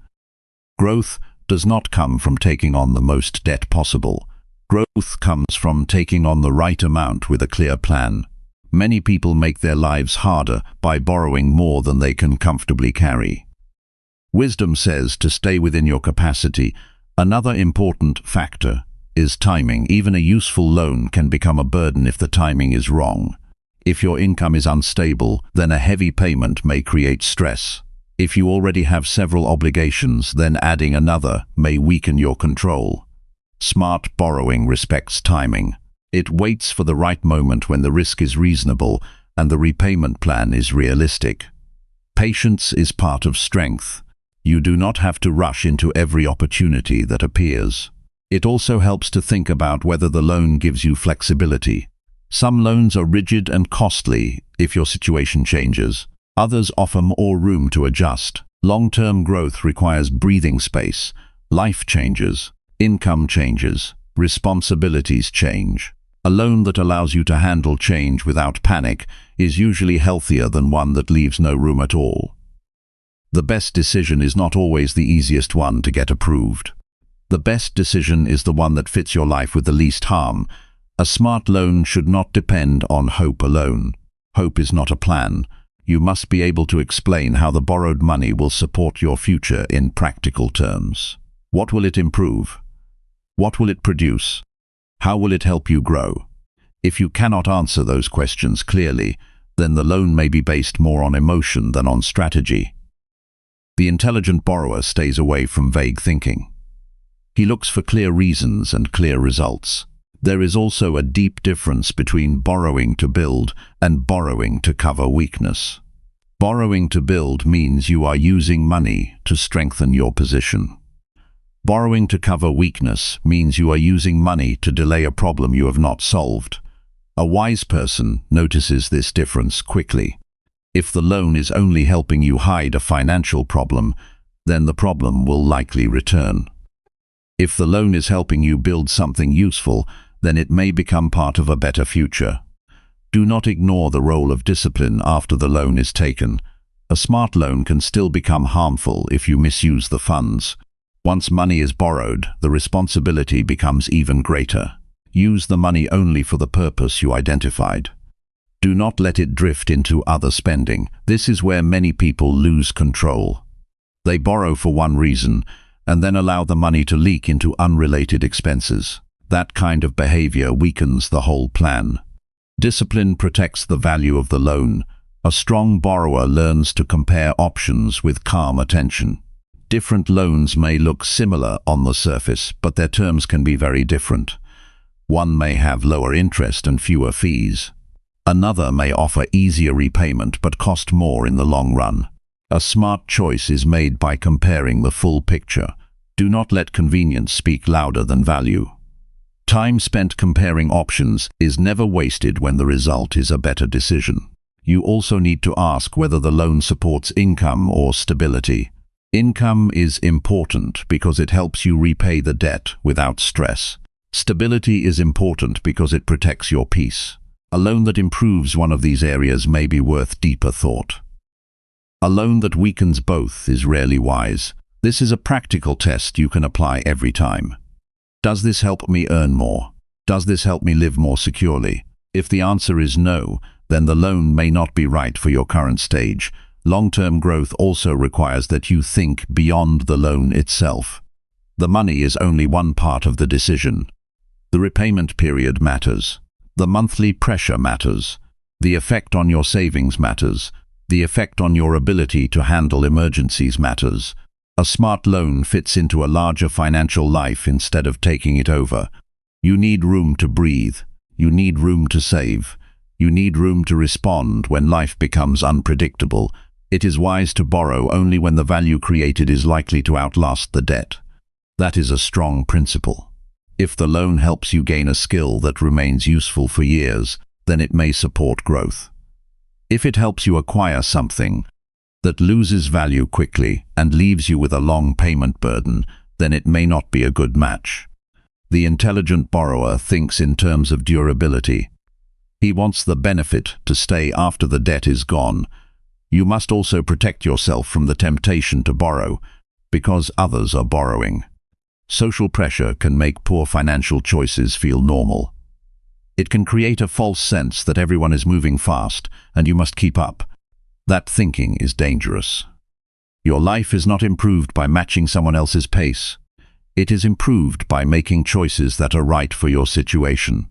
Growth does not come from taking on the most debt possible. Growth comes from taking on the right amount with a clear plan. Many people make their lives harder by borrowing more than they can comfortably carry. Wisdom says to stay within your capacity. Another important factor is timing. Even a useful loan can become a burden if the timing is wrong. If your income is unstable, then a heavy payment may create stress. If you already have several obligations, then adding another may weaken your control. Smart borrowing respects timing. It waits for the right moment when the risk is reasonable and the repayment plan is realistic. Patience is part of strength. You do not have to rush into every opportunity that appears. It also helps to think about whether the loan gives you flexibility. Some loans are rigid and costly if your situation changes. Others offer more room to adjust. Long-term growth requires breathing space. Life changes. Income changes. Responsibilities change. A loan that allows you to handle change without panic is usually healthier than one that leaves no room at all. The best decision is not always the easiest one to get approved. The best decision is the one that fits your life with the least harm. A smart loan should not depend on hope alone. Hope is not a plan. You must be able to explain how the borrowed money will support your future in practical terms. What will it improve? What will it produce? How will it help you grow? If you cannot answer those questions clearly, then the loan may be based more on emotion than on strategy. The intelligent borrower stays away from vague thinking. He looks for clear reasons and clear results. There is also a deep difference between borrowing to build and borrowing to cover weakness. Borrowing to build means you are using money to strengthen your position. Borrowing to cover weakness means you are using money to delay a problem you have not solved. A wise person notices this difference quickly. If the loan is only helping you hide a financial problem, then the problem will likely return. If the loan is helping you build something useful, then it may become part of a better future. Do not ignore the role of discipline after the loan is taken. A smart loan can still become harmful if you misuse the funds. Once money is borrowed, the responsibility becomes even greater. Use the money only for the purpose you identified. Do not let it drift into other spending. This is where many people lose control. They borrow for one reason, and then allow the money to leak into unrelated expenses. That kind of behavior weakens the whole plan. Discipline protects the value of the loan. A strong borrower learns to compare options with calm attention. Different loans may look similar on the surface, but their terms can be very different. One may have lower interest and fewer fees. Another may offer easier repayment but cost more in the long run. A smart choice is made by comparing the full picture. Do not let convenience speak louder than value. Time spent comparing options is never wasted when the result is a better decision. You also need to ask whether the loan supports income or stability. Income is important because it helps you repay the debt without stress. Stability is important because it protects your peace. A loan that improves one of these areas may be worth deeper thought. A loan that weakens both is rarely wise. This is a practical test you can apply every time. Does this help me earn more? Does this help me live more securely? If the answer is no, then the loan may not be right for your current stage. Long-term growth also requires that you think beyond the loan itself. The money is only one part of the decision. The repayment period matters. The monthly pressure matters. The effect on your savings matters. The effect on your ability to handle emergencies matters. A smart loan fits into a larger financial life instead of taking it over. You need room to breathe. You need room to save. You need room to respond when life becomes unpredictable. It is wise to borrow only when the value created is likely to outlast the debt. That is a strong principle. If the loan helps you gain a skill that remains useful for years, then it may support growth. If it helps you acquire something that loses value quickly and leaves you with a long payment burden, then it may not be a good match. The intelligent borrower thinks in terms of durability. He wants the benefit to stay after the debt is gone. You must also protect yourself from the temptation to borrow, because others are borrowing. Social pressure can make poor financial choices feel normal. It can create a false sense that everyone is moving fast and you must keep up. That thinking is dangerous. Your life is not improved by matching someone else's pace. It is improved by making choices that are right for your situation.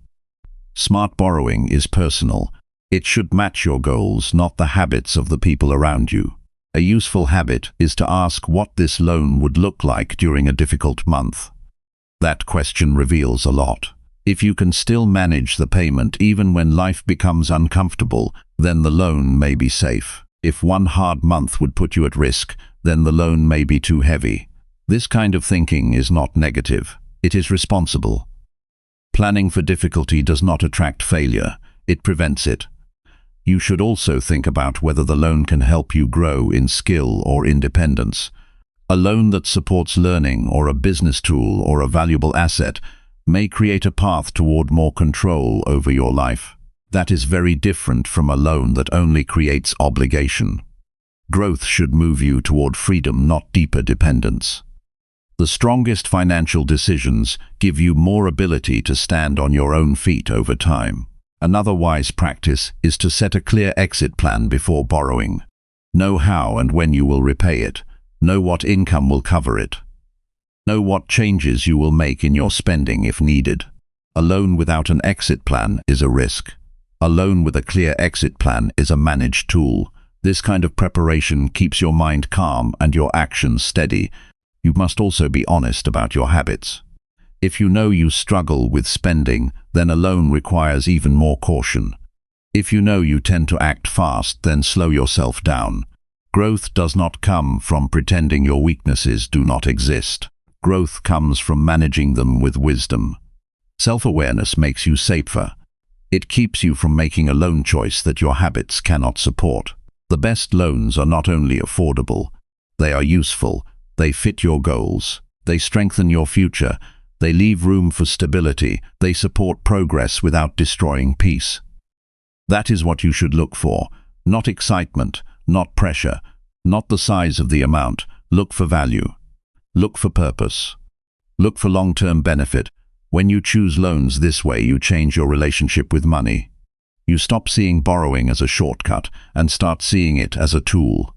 Smart borrowing is personal. It should match your goals, not the habits of the people around you. A useful habit is to ask what this loan would look like during a difficult month. That question reveals a lot. If you can still manage the payment even when life becomes uncomfortable, then the loan may be safe. If one hard month would put you at risk, then the loan may be too heavy. This kind of thinking is not negative. It is responsible. Planning for difficulty does not attract failure. It prevents it. You should also think about whether the loan can help you grow in skill or independence. A loan that supports learning or a business tool or a valuable asset may create a path toward more control over your life. That is very different from a loan that only creates obligation. Growth should move you toward freedom, not deeper dependence. The strongest financial decisions give you more ability to stand on your own feet over time. Another wise practice is to set a clear exit plan before borrowing. Know how and when you will repay it. Know what income will cover it. Know what changes you will make in your spending if needed. A loan without an exit plan is a risk. A loan with a clear exit plan is a managed tool. This kind of preparation keeps your mind calm and your actions steady. You must also be honest about your habits. If you know you struggle with spending, then a loan requires even more caution. If you know you tend to act fast, then slow yourself down. Growth does not come from pretending your weaknesses do not exist. Growth comes from managing them with wisdom. Self-awareness makes you safer. It keeps you from making a loan choice that your habits cannot support. The best loans are not only affordable, they are useful, they fit your goals, they strengthen your future, they leave room for stability, they support progress without destroying peace. That is what you should look for, not excitement, not pressure, not the size of the amount. Look for value. Look for purpose. Look for long-term benefit. When you choose loans this way, you change your relationship with money. You stop seeing borrowing as a shortcut and start seeing it as a tool.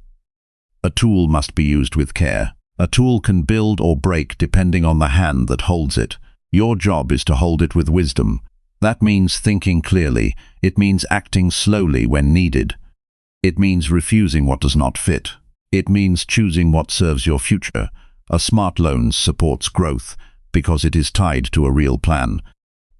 A tool must be used with care. A tool can build or break depending on the hand that holds it. Your job is to hold it with wisdom. That means thinking clearly. It means acting slowly when needed. It means refusing what does not fit. It means choosing what serves your future. A smart loan supports growth because it is tied to a real plan.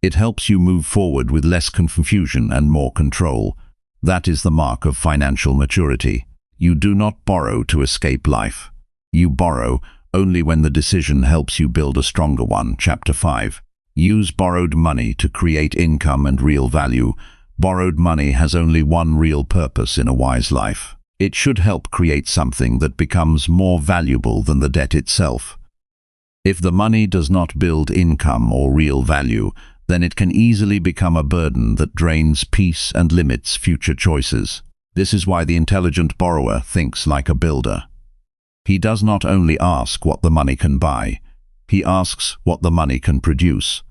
It helps you move forward with less confusion and more control. That is the mark of financial maturity. You do not borrow to escape life. You borrow only when the decision helps you build a stronger one. Chapter 5. Use borrowed money to create income and real value. Borrowed money has only one real purpose in a wise life. It should help create something that becomes more valuable than the debt itself. If the money does not build income or real value, then it can easily become a burden that drains peace and limits future choices. This is why the intelligent borrower thinks like a builder. He does not only ask what the money can buy, he asks what the money can produce.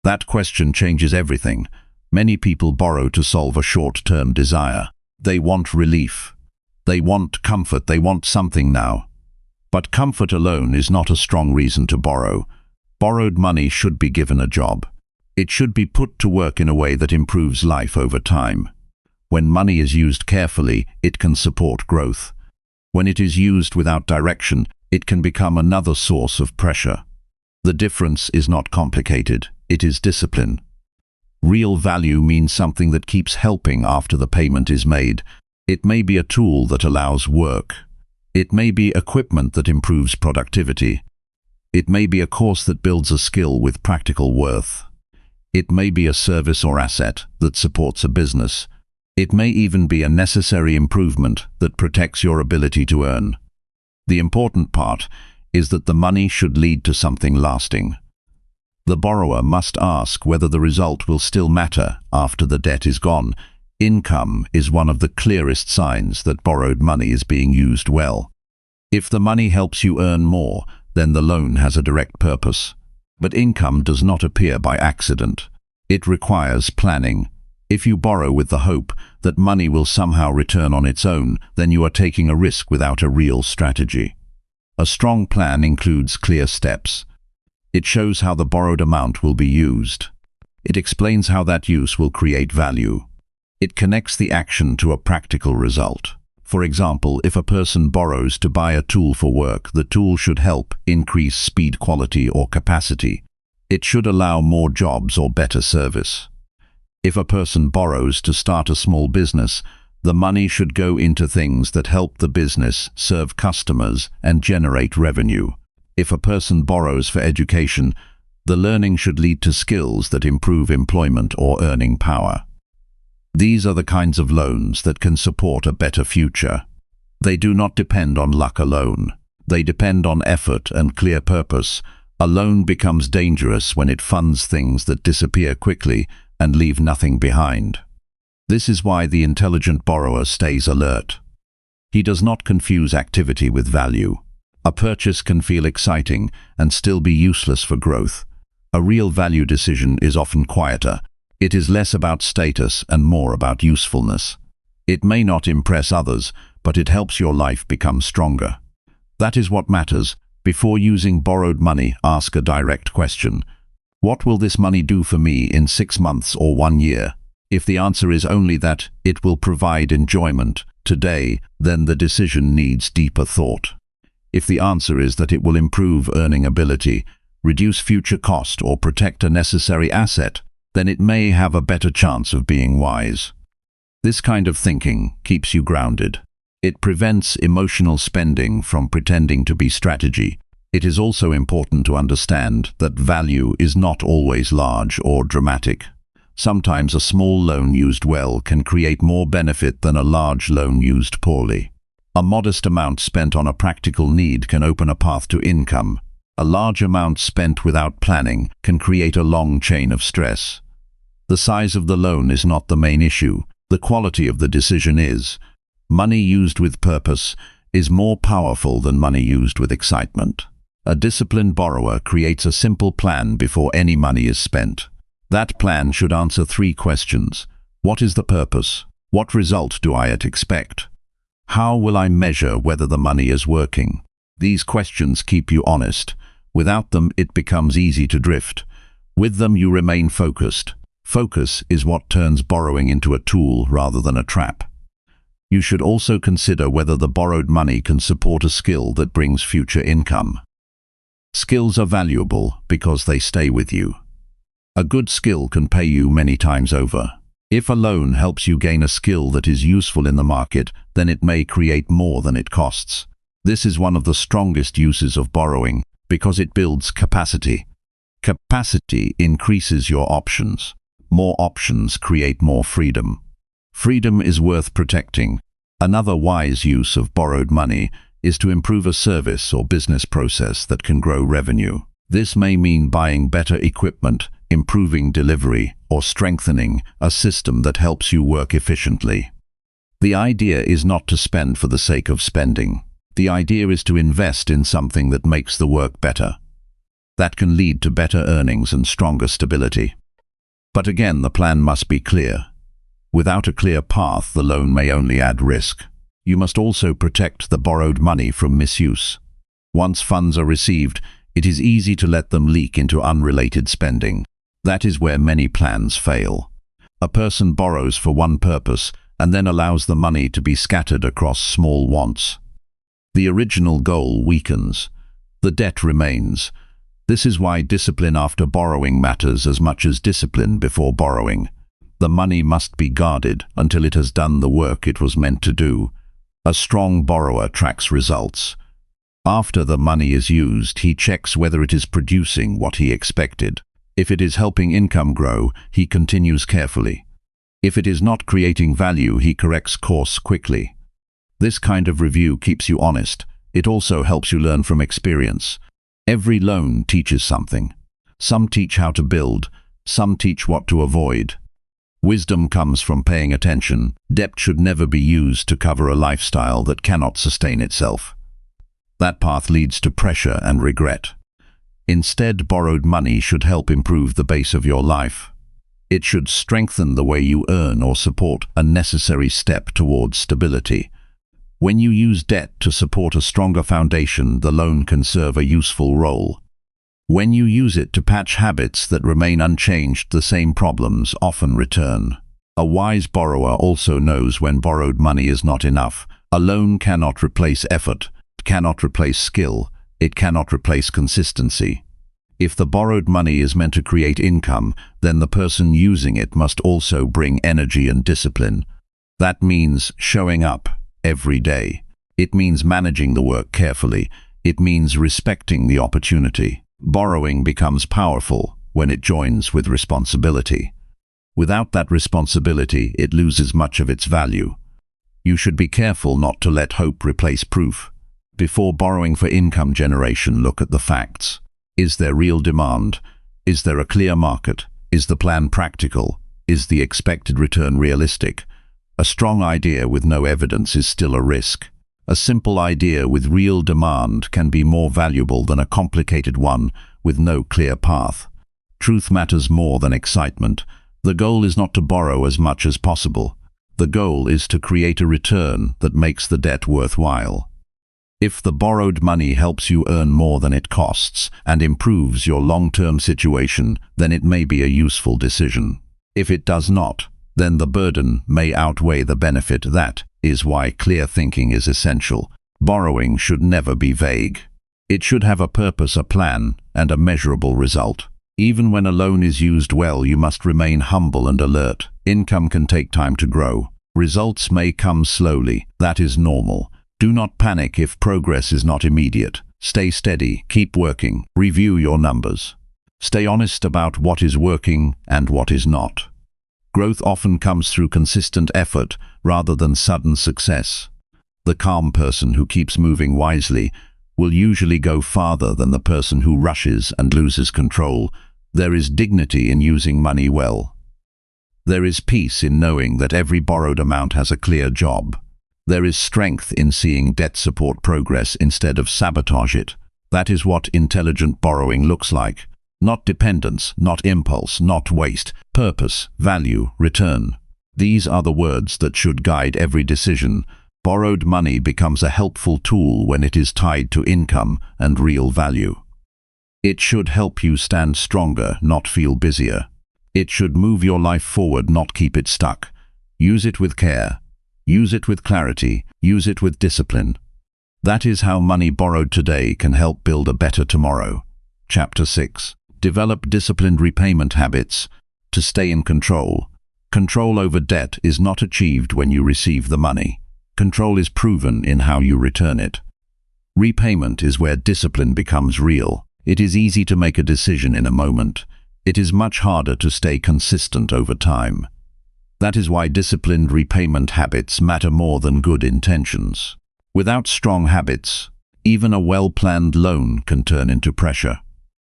That question changes everything. Many people borrow to solve a short-term desire. They want relief. They want comfort. They want something now. But comfort alone is not a strong reason to borrow. Borrowed money should be given a job. It should be put to work in a way that improves life over time. When money is used carefully, it can support growth. When it is used without direction, it can become another source of pressure. The difference is not complicated. It is discipline. Real value means something that keeps helping after the payment is made. It may be a tool that allows work. It may be equipment that improves productivity. It may be a course that builds a skill with practical worth. It may be a service or asset that supports a business. It may even be a necessary improvement that protects your ability to earn. The important part is that the money should lead to something lasting. The borrower must ask whether the result will still matter after the debt is gone. Income is one of the clearest signs that borrowed money is being used well. If the money helps you earn more, then the loan has a direct purpose. But income does not appear by accident. It requires planning. If you borrow with the hope that money will somehow return on its own, then you are taking a risk without a real strategy. A strong plan includes clear steps. It shows how the borrowed amount will be used. It explains how that use will create value. It connects the action to a practical result. For example, if a person borrows to buy a tool for work, the tool should help increase speed, quality, or capacity. It should allow more jobs or better service. If a person borrows to start a small business, the money should go into things that help the business serve customers and generate revenue. If a person borrows for education, the learning should lead to skills that improve employment or earning power. These are the kinds of loans that can support a better future. They do not depend on luck alone. They depend on effort and clear purpose. A loan becomes dangerous when it funds things that disappear quickly and leave nothing behind. This is why the intelligent borrower stays alert. He does not confuse activity with value. A purchase can feel exciting and still be useless for growth. A real value decision is often quieter. It is less about status and more about usefulness. It may not impress others, but it helps your life become stronger. That is what matters. Before using borrowed money, ask a direct question. What will this money do for me in 6 months or 1 year? If the answer is only that it will provide enjoyment today, then the decision needs deeper thought. If the answer is that it will improve earning ability, reduce future cost, or protect a necessary asset, then it may have a better chance of being wise. This kind of thinking keeps you grounded. It prevents emotional spending from pretending to be strategy. It is also important to understand that value is not always large or dramatic. Sometimes a small loan used well can create more benefit than a large loan used poorly. A modest amount spent on a practical need can open a path to income. A large amount spent without planning can create a long chain of stress. The size of the loan is not the main issue. The quality of the decision is. Money used with purpose is more powerful than money used with excitement. A disciplined borrower creates a simple plan before any money is spent. That plan should answer 3 questions. What is the purpose? What result do I expect? How will I measure whether the money is working? These questions keep you honest. Without them, it becomes easy to drift. With them, you remain focused. Focus is what turns borrowing into a tool rather than a trap. You should also consider whether the borrowed money can support a skill that brings future income. Skills are valuable because they stay with you. A good skill can pay you many times over. If a loan helps you gain a skill that is useful in the market, then it may create more than it costs. This is one of the strongest uses of borrowing because it builds capacity. Capacity increases your options. More options create more freedom. Freedom is worth protecting. Another wise use of borrowed money is to improve a service or business process that can grow revenue. This may mean buying better equipment, improving delivery, or strengthening a system that helps you work efficiently. The idea is not to spend for the sake of spending. The idea is to invest in something that makes the work better. That can lead to better earnings and stronger stability. But again, the plan must be clear. Without a clear path, the loan may only add risk. You must also protect the borrowed money from misuse. Once funds are received, it is easy to let them leak into unrelated spending. That is where many plans fail. A person borrows for one purpose and then allows the money to be scattered across small wants. The original goal weakens. The debt remains. This is why discipline after borrowing matters as much as discipline before borrowing. The money must be guarded until it has done the work it was meant to do. A strong borrower tracks results. After the money is used, he checks whether it is producing what he expected. If it is helping income grow, he continues carefully. If it is not creating value, he corrects course quickly. This kind of review keeps you honest. It also helps you learn from experience. Every loan teaches something. Some teach how to build, some teach what to avoid. Wisdom comes from paying attention. Debt should never be used to cover a lifestyle that cannot sustain itself. That path leads to pressure and regret. Instead, borrowed money should help improve the base of your life. It should strengthen the way you earn or support a necessary step towards stability. When you use debt to support a stronger foundation, the loan can serve a useful role. When you use it to patch habits that remain unchanged, the same problems often return. A wise borrower also knows when borrowed money is not enough. A loan cannot replace effort, cannot replace skill, it cannot replace consistency. If the borrowed money is meant to create income, then the person using it must also bring energy and discipline. That means showing up every day. It means managing the work carefully. It means respecting the opportunity. Borrowing becomes powerful when it joins with responsibility. Without that responsibility, it loses much of its value. You should be careful not to let hope replace proof. Before borrowing for income generation, look at the facts. Is there real demand? Is there a clear market? Is the plan practical? Is the expected return realistic? A strong idea with no evidence is still a risk. A simple idea with real demand can be more valuable than a complicated one with no clear path. Truth matters more than excitement. The goal is not to borrow as much as possible. The goal is to create a return that makes the debt worthwhile. If the borrowed money helps you earn more than it costs and improves your long-term situation, then it may be a useful decision. If it does not, then the burden may outweigh the benefit. That is why clear thinking is essential. Borrowing should never be vague. It should have a purpose, a plan, and a measurable result. Even when a loan is used well, you must remain humble and alert. Income can take time to grow. Results may come slowly. That is normal. Do not panic if progress is not immediate. Stay steady, keep working, review your numbers. Stay honest about what is working and what is not. Growth often comes through consistent effort rather than sudden success. The calm person who keeps moving wisely will usually go farther than the person who rushes and loses control. There is dignity in using money well. There is peace in knowing that every borrowed amount has a clear job. There is strength in seeing debt support progress instead of sabotage it. That is what intelligent borrowing looks like. Not dependence, not impulse, not waste. Purpose, value, return. These are the words that should guide every decision. Borrowed money becomes a helpful tool when it is tied to income and real value. It should help you stand stronger, not feel busier. It should move your life forward, not keep it stuck. Use it with care. Use it with clarity. Use it with discipline. That is how money borrowed today can help build a better tomorrow. Chapter 6. Develop disciplined repayment habits to stay in control. Control over debt is not achieved when you receive the money. Control is proven in how you return it. Repayment is where discipline becomes real. It is easy to make a decision in a moment. It is much harder to stay consistent over time. That is why disciplined repayment habits matter more than good intentions. Without strong habits, even a well-planned loan can turn into pressure.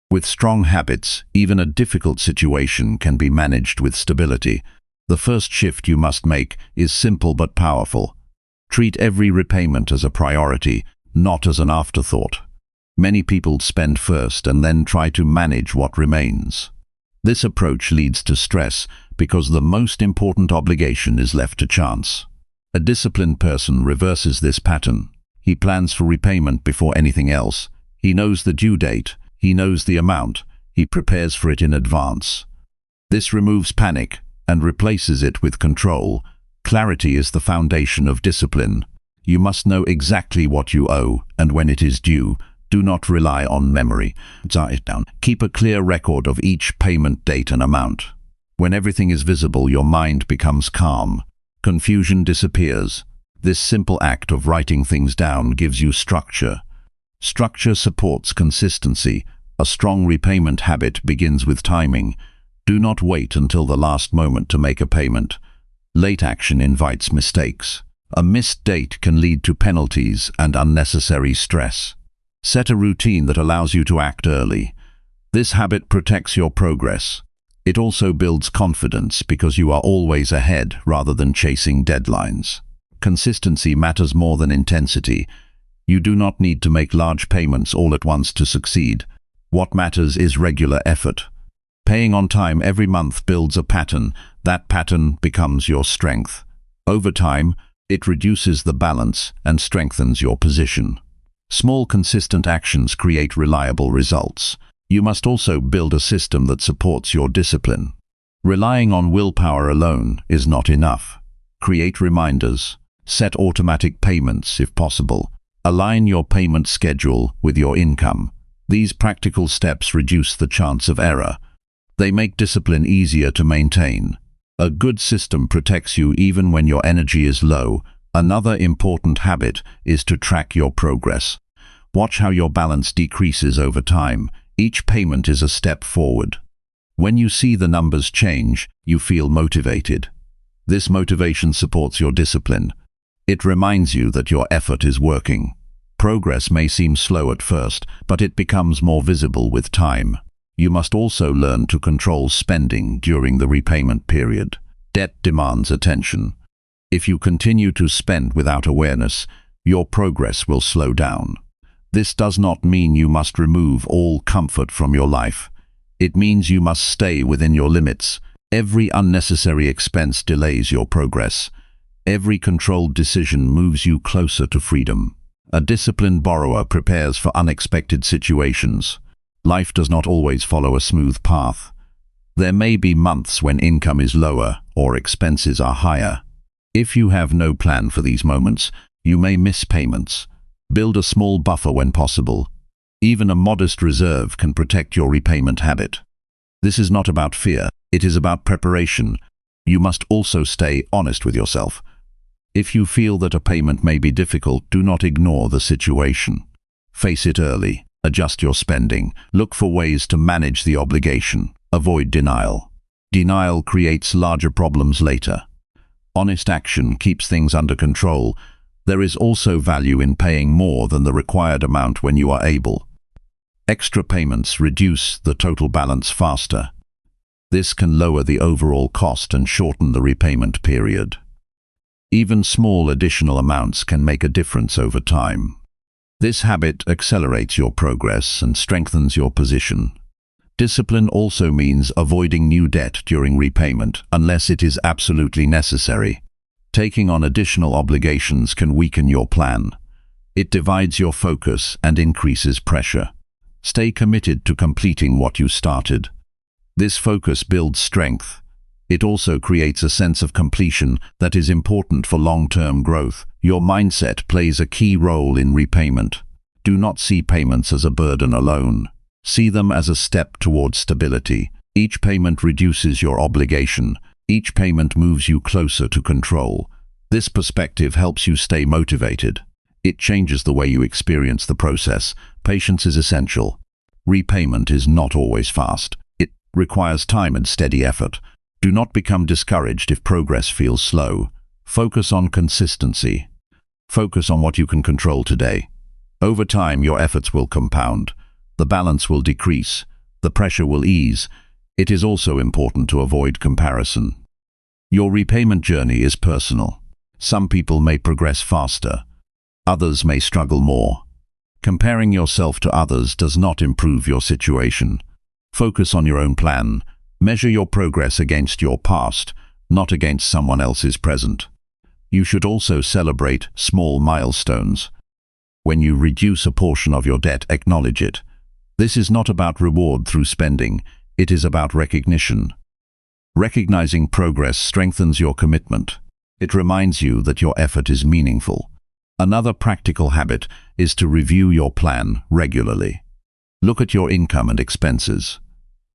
With strong habits, even a difficult situation can be managed with stability. The first shift you must make is simple but powerful. Treat every repayment as a priority, not as an afterthought. Many people spend first and then try to manage what remains. This approach leads to stress because the most important obligation is left to chance. A disciplined person reverses this pattern. He plans for repayment before anything else. He knows the due date. He knows the amount. He prepares for it in advance. This removes panic and replaces it with control. Clarity is the foundation of discipline. You must know exactly what you owe and when it is due. Do not rely on memory. Jot it down. Keep a clear record of each payment date and amount. When everything is visible, your mind becomes calm. Confusion disappears. This simple act of writing things down gives you structure. Structure supports consistency. A strong repayment habit begins with timing. Do not wait until the last moment to make a payment. Late action invites mistakes. A missed date can lead to penalties and unnecessary stress. Set a routine that allows you to act early. This habit protects your progress. It also builds confidence because you are always ahead rather than chasing deadlines. Consistency matters more than intensity. You do not need to make large payments all at once to succeed. What matters is regular effort. Paying on time every month builds a pattern. That pattern becomes your strength. Over time, it reduces the balance and strengthens your position. Small, consistent actions create reliable results. You must also build a system that supports your discipline. Relying on willpower alone is not enough. Create reminders. Set automatic payments if possible. Align your payment schedule with your income. These practical steps reduce the chance of error. They make discipline easier to maintain. A good system protects you even when your energy is low. Another important habit is to track your progress. Watch how your balance decreases over time. Each payment is a step forward. When you see the numbers change, you feel motivated. This motivation supports your discipline. It reminds you that your effort is working. Progress may seem slow at first, but it becomes more visible with time. You must also learn to control spending during the repayment period. Debt demands attention. If you continue to spend without awareness, your progress will slow down. This does not mean you must remove all comfort from your life. It means you must stay within your limits. Every unnecessary expense delays your progress. Every controlled decision moves you closer to freedom. A disciplined borrower prepares for unexpected situations. Life does not always follow a smooth path. There may be months when income is lower or expenses are higher. If you have no plan for these moments, you may miss payments. Build a small buffer when possible. Even a modest reserve can protect your repayment habit. This is not about fear, it is about preparation. You must also stay honest with yourself. If you feel that a payment may be difficult, do not ignore the situation. Face it early. Adjust your spending. Look for ways to manage the obligation. Avoid denial. Denial creates larger problems later. Honest action keeps things under control. There is also value in paying more than the required amount when you are able. Extra payments reduce the total balance faster. This can lower the overall cost and shorten the repayment period. Even small additional amounts can make a difference over time. This habit accelerates your progress and strengthens your position. Discipline also means avoiding new debt during repayment, unless it is absolutely necessary. Taking on additional obligations can weaken your plan. It divides your focus and increases pressure. Stay committed to completing what you started. This focus builds strength. It also creates a sense of completion that is important for long-term growth. Your mindset plays a key role in repayment. Do not see payments as a burden alone. See them as a step towards stability. Each payment reduces your obligation. Each payment moves you closer to control. This perspective helps you stay motivated. It changes the way you experience the process. Patience is essential. Repayment is not always fast. It requires time and steady effort. Do not become discouraged if progress feels slow. Focus on consistency. Focus on what you can control today. Over time, your efforts will compound. The balance will decrease. The pressure will ease. It is also important to avoid comparison. Your repayment journey is personal. Some people may progress faster. Others may struggle more. Comparing yourself to others does not improve your situation. Focus on your own plan. Measure your progress against your past, not against someone else's present. You should also celebrate small milestones. When you reduce a portion of your debt, acknowledge it. This is not about reward through spending. It is about recognition. Recognizing progress strengthens your commitment. It reminds you that your effort is meaningful. Another practical habit is to review your plan regularly. Look at your income and expenses.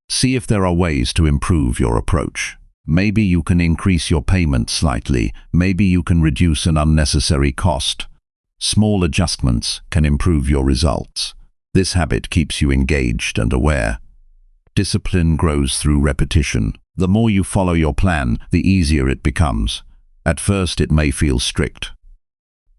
See if there are ways to improve your approach. Maybe you can increase your payment slightly. Maybe you can reduce an unnecessary cost. Small adjustments can improve your results. This habit keeps you engaged and aware. Discipline grows through repetition. The more you follow your plan, the easier it becomes. At first, it may feel strict.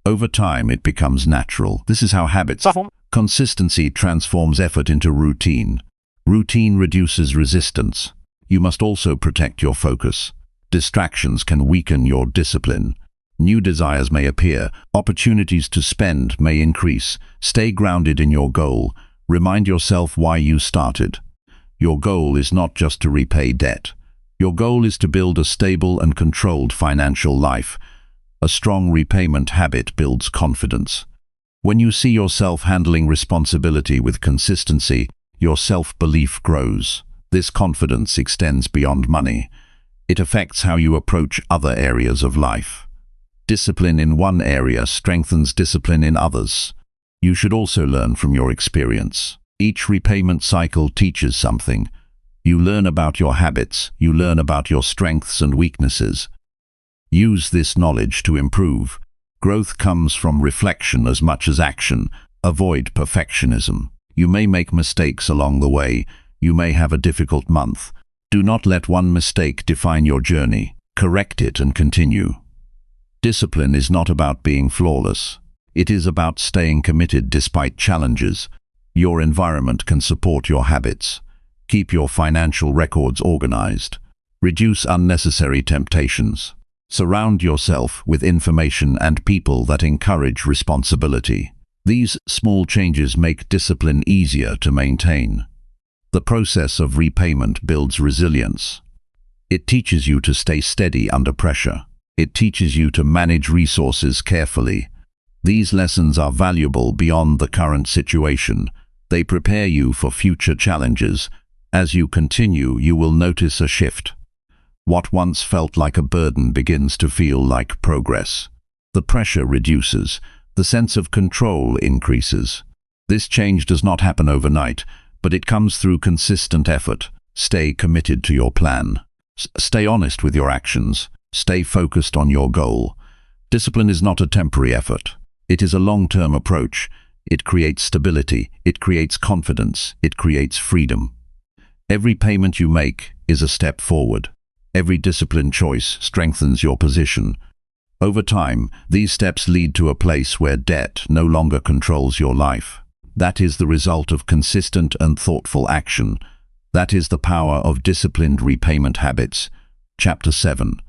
Over time, it becomes natural. This is how habits form. Consistency transforms effort into routine. Routine reduces resistance. You must also protect your focus. Distractions can weaken your discipline. New desires may appear. Opportunities to spend may increase. Stay grounded in your goal. Remind yourself why you started. Your goal is not just to repay debt. Your goal is to build a stable and controlled financial life. A strong repayment habit builds confidence. When you see yourself handling responsibility with consistency, your self-belief grows. This confidence extends beyond money. It affects how you approach other areas of life. Discipline in one area strengthens discipline in others. You should also learn from your experience. Each repayment cycle teaches something. You learn about your habits. You learn about your strengths and weaknesses. Use this knowledge to improve. Growth comes from reflection as much as action. Avoid perfectionism. You may make mistakes along the way. You may have a difficult month. Do not let one mistake define your journey. Correct it and continue. Discipline is not about being flawless. It is about staying committed despite challenges. Your environment can support your habits. Keep your financial records organized. Reduce unnecessary temptations. Surround yourself with information and people that encourage responsibility. These small changes make discipline easier to maintain. The process of repayment builds resilience. It teaches you to stay steady under pressure. It teaches you to manage resources carefully. These lessons are valuable beyond the current situation. They prepare you for future challenges. As you continue, you will notice a shift. What once felt like a burden begins to feel like progress. The pressure reduces. The sense of control increases. This change does not happen overnight, but it comes through consistent effort. Stay committed to your plan. Stay honest with your actions. Stay focused on your goal. Discipline is not a temporary effort. It is a long-term approach. It creates stability, it creates confidence, it creates freedom. Every payment you make is a step forward. Every disciplined choice strengthens your position. Over time, these steps lead to a place where debt no longer controls your life. That is the result of consistent and thoughtful action. That is the power of disciplined repayment habits. Chapter 7.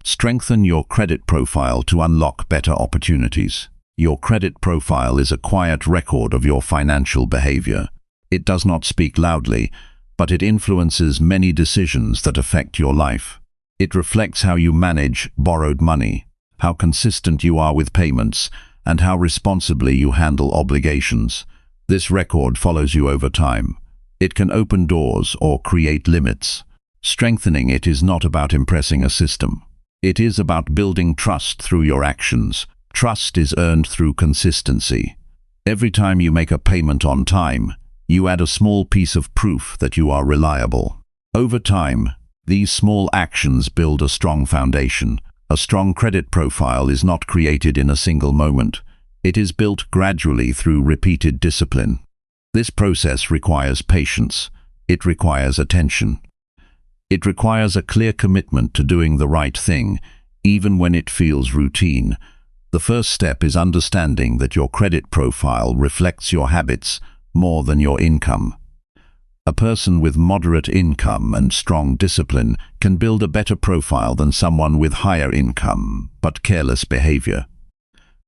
Strengthen your credit profile to unlock better opportunities. Your credit profile is a quiet record of your financial behavior. It does not speak loudly, but it influences many decisions that affect your life. It reflects how you manage borrowed money, how consistent you are with payments, and how responsibly you handle obligations. This record follows you over time. It can open doors or create limits. Strengthening it is not about impressing a system. It is about building trust through your actions. Trust is earned through consistency. Every time you make a payment on time, you add a small piece of proof that you are reliable. Over time, these small actions build a strong foundation. A strong credit profile is not created in a single moment. It is built gradually through repeated discipline. This process requires patience. It requires attention. It requires a clear commitment to doing the right thing, even when it feels routine. The first step is understanding that your credit profile reflects your habits more than your income. A person with moderate income and strong discipline can build a better profile than someone with higher income but careless behavior.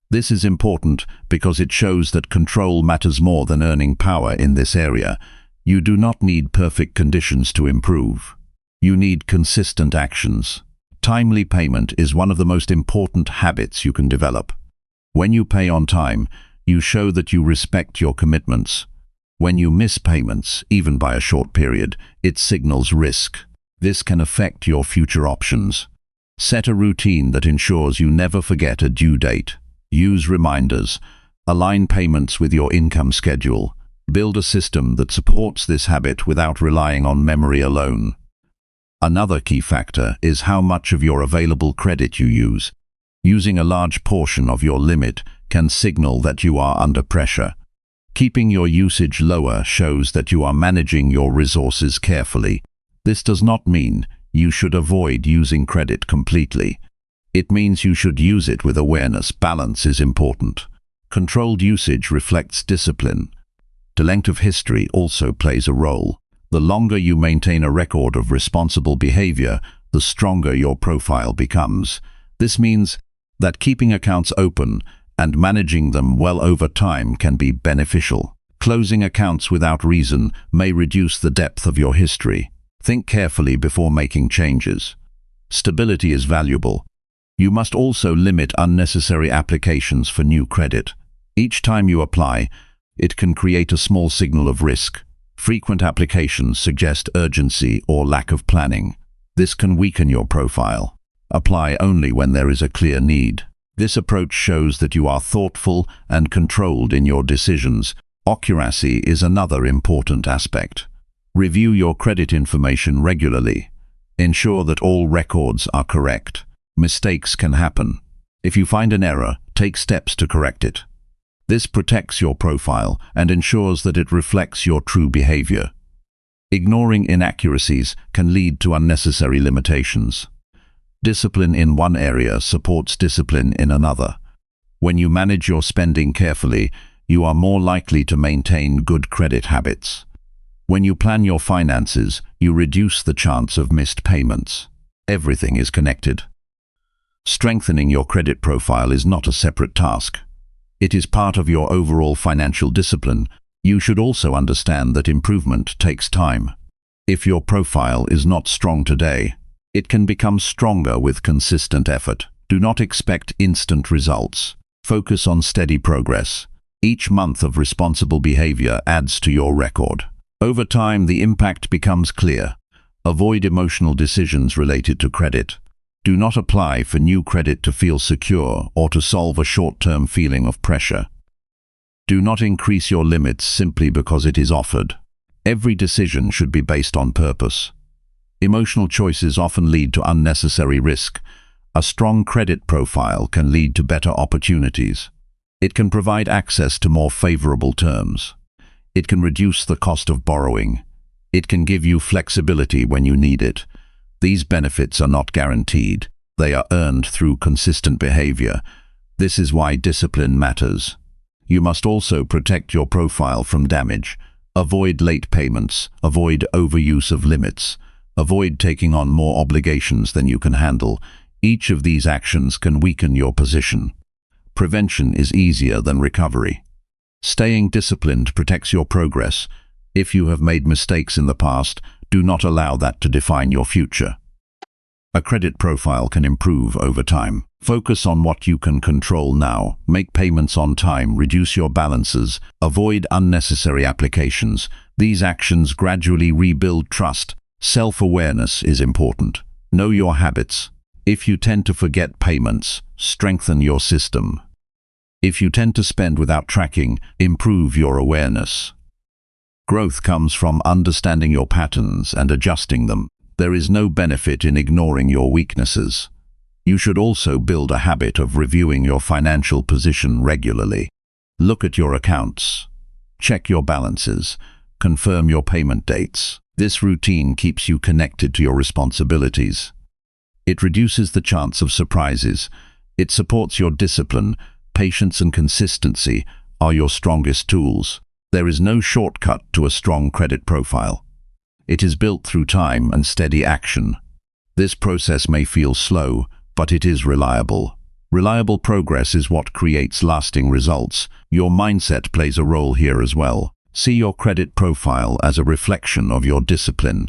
This is important because it shows that control matters more than earning power in this area. You do not need perfect conditions to improve. You need consistent actions. Timely payment is one of the most important habits you can develop. When you pay on time, you show that you respect your commitments. When you miss payments, even by a short period, it signals risk. This can affect your future options. Set a routine that ensures you never forget a due date. Use reminders. Align payments with your income schedule. Build a system that supports this habit without relying on memory alone. Another key factor is how much of your available credit you use. Using a large portion of your limit can signal that you are under pressure. Keeping your usage lower shows that you are managing your resources carefully. This does not mean you should avoid using credit completely. It means you should use it with awareness. Balance is important. Controlled usage reflects discipline. The length of history also plays a role. The longer you maintain a record of responsible behavior, the stronger your profile becomes. This means that keeping accounts open and managing them well over time can be beneficial. Closing accounts without reason may reduce the depth of your history. Think carefully before making changes. Stability is valuable. You must also limit unnecessary applications for new credit. Each time you apply, it can create a small signal of risk. Frequent applications suggest urgency or lack of planning. This can weaken your profile. Apply only when there is a clear need. This approach shows that you are thoughtful and controlled in your decisions. Accuracy is another important aspect. Review your credit information regularly. Ensure that all records are correct. Mistakes can happen. If you find an error, take steps to correct it. This protects your profile and ensures that it reflects your true behavior. Ignoring inaccuracies can lead to unnecessary limitations. Discipline in one area supports discipline in another. When you manage your spending carefully, you are more likely to maintain good credit habits. When you plan your finances, you reduce the chance of missed payments. Everything is connected. Strengthening your credit profile is not a separate task. It is part of your overall financial discipline. You should also understand that improvement takes time. If your profile is not strong today, it can become stronger with consistent effort. Do not expect instant results. Focus on steady progress. Each month of responsible behavior adds to your record. Over time, the impact becomes clear. Avoid emotional decisions related to credit. Do not apply for new credit to feel secure or to solve a short-term feeling of pressure. Do not increase your limits simply because it is offered. Every decision should be based on purpose. Emotional choices often lead to unnecessary risk. A strong credit profile can lead to better opportunities. It can provide access to more favorable terms. It can reduce the cost of borrowing. It can give you flexibility when you need it. These benefits are not guaranteed. They are earned through consistent behavior. This is why discipline matters. You must also protect your profile from damage. Avoid late payments. Avoid overuse of limits. Avoid taking on more obligations than you can handle. Each of these actions can weaken your position. Prevention is easier than recovery. Staying disciplined protects your progress. If you have made mistakes in the past, do not allow that to define your future. A credit profile can improve over time. Focus on what you can control now. Make payments on time, reduce your balances, avoid unnecessary applications. These actions gradually rebuild trust. Self-awareness is important. Know your habits. If you tend to forget payments, strengthen your system. If you tend to spend without tracking, improve your awareness. Growth comes from understanding your patterns and adjusting them. There is no benefit in ignoring your weaknesses. You should also build a habit of reviewing your financial position regularly. Look at your accounts. Check your balances. Confirm your payment dates. This routine keeps you connected to your responsibilities. It reduces the chance of surprises. It supports your discipline. Patience and consistency are your strongest tools. There is no shortcut to a strong credit profile. It is built through time and steady action. This process may feel slow, but it is reliable. Reliable progress is what creates lasting results. Your mindset plays a role here as well. See your credit profile as a reflection of your discipline.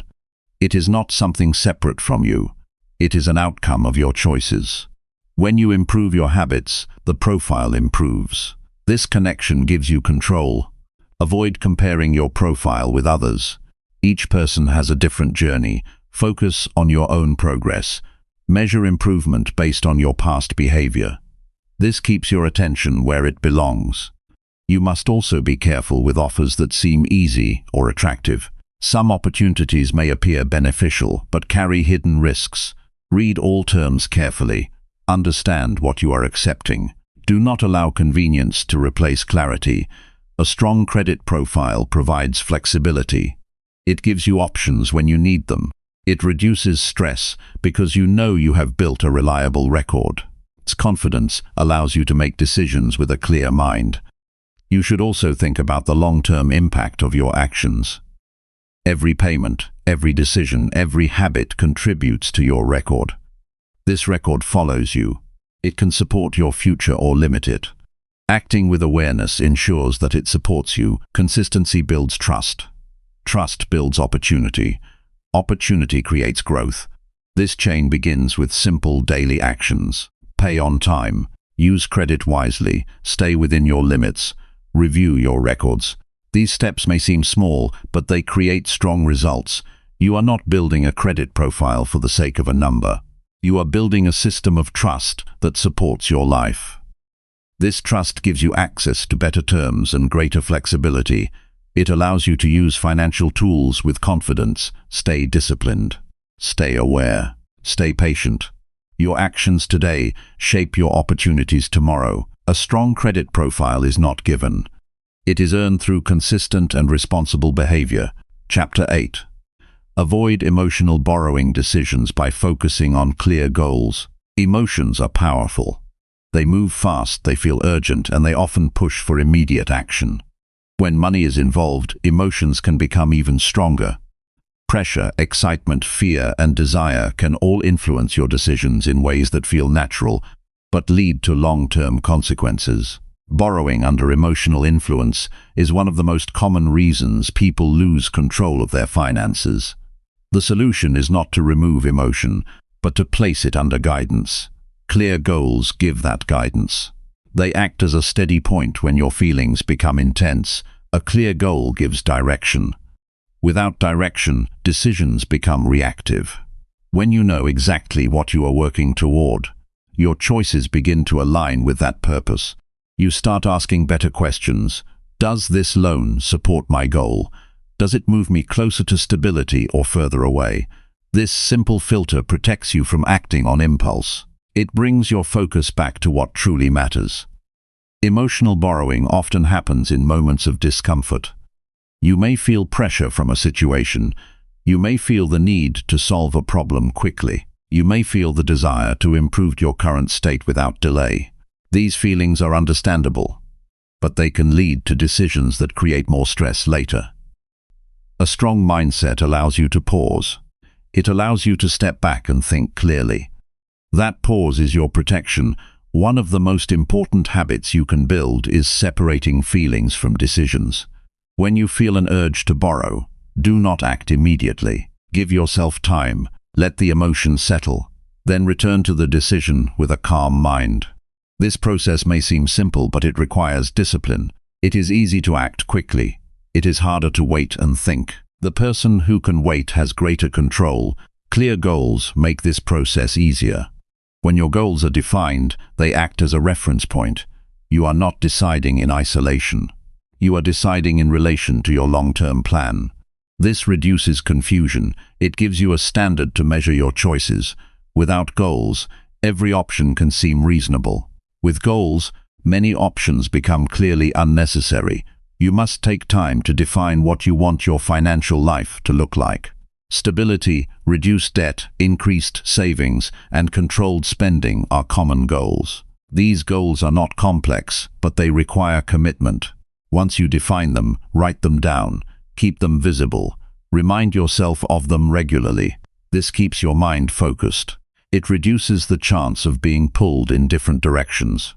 It is not something separate from you. It is an outcome of your choices. When you improve your habits, the profile improves. This connection gives you control. Avoid comparing your profile with others. Each person has a different journey. Focus on your own progress. Measure improvement based on your past behavior. This keeps your attention where it belongs. You must also be careful with offers that seem easy or attractive. Some opportunities may appear beneficial, but carry hidden risks. Read all terms carefully. Understand what you are accepting. Do not allow convenience to replace clarity. A strong credit profile provides flexibility. It gives you options when you need them. It reduces stress because you know you have built a reliable record. Its confidence allows you to make decisions with a clear mind. You should also think about the long-term impact of your actions. Every payment, every decision, every habit contributes to your record. This record follows you. It can support your future or limit it. Acting with awareness ensures that it supports you. Consistency builds trust. Trust builds opportunity. Opportunity creates growth. This chain begins with simple daily actions. Pay on time. Use credit wisely. Stay within your limits. Review your records. These steps may seem small, but they create strong results. You are not building a credit profile for the sake of a number. You are building a system of trust that supports your life. This trust gives you access to better terms and greater flexibility. It allows you to use financial tools with confidence. Stay disciplined. Stay aware. Stay patient. Your actions today shape your opportunities tomorrow. A strong credit profile is not given. It is earned through consistent and responsible behavior. Chapter 8. Avoid emotional borrowing decisions by focusing on clear goals. Emotions are powerful. They move fast, they feel urgent, and they often push for immediate action. When money is involved, emotions can become even stronger. Pressure, excitement, fear, and desire can all influence your decisions in ways that feel natural, but lead to long-term consequences. Borrowing under emotional influence is one of the most common reasons people lose control of their finances. The solution is not to remove emotion, but to place it under guidance. Clear goals give that guidance. They act as a steady point when your feelings become intense. A clear goal gives direction. Without direction, decisions become reactive. When you know exactly what you are working toward, your choices begin to align with that purpose. You start asking better questions. Does this loan support my goal? Does it move me closer to stability or further away? This simple filter protects you from acting on impulse. It brings your focus back to what truly matters. Emotional borrowing often happens in moments of discomfort. You may feel pressure from a situation. You may feel the need to solve a problem quickly. You may feel the desire to improve your current state without delay. These feelings are understandable, but they can lead to decisions that create more stress later. A strong mindset allows you to pause. It allows you to step back and think clearly. That pause is your protection. One of the most important habits you can build is separating feelings from decisions. When you feel an urge to borrow, do not act immediately. Give yourself time. Let the emotion settle. Then return to the decision with a calm mind. This process may seem simple, but it requires discipline. It is easy to act quickly. It is harder to wait and think. The person who can wait has greater control. Clear goals make this process easier. When your goals are defined, they act as a reference point. You are not deciding in isolation. You are deciding in relation to your long-term plan. This reduces confusion. It gives you a standard to measure your choices. Without goals, every option can seem reasonable. With goals, many options become clearly unnecessary. You must take time to define what you want your financial life to look like. Stability, reduced debt, increased savings, and controlled spending are common goals. These goals are not complex, but they require commitment. Once you define them, write them down. Keep them visible. Remind yourself of them regularly. This keeps your mind focused. It reduces the chance of being pulled in different directions.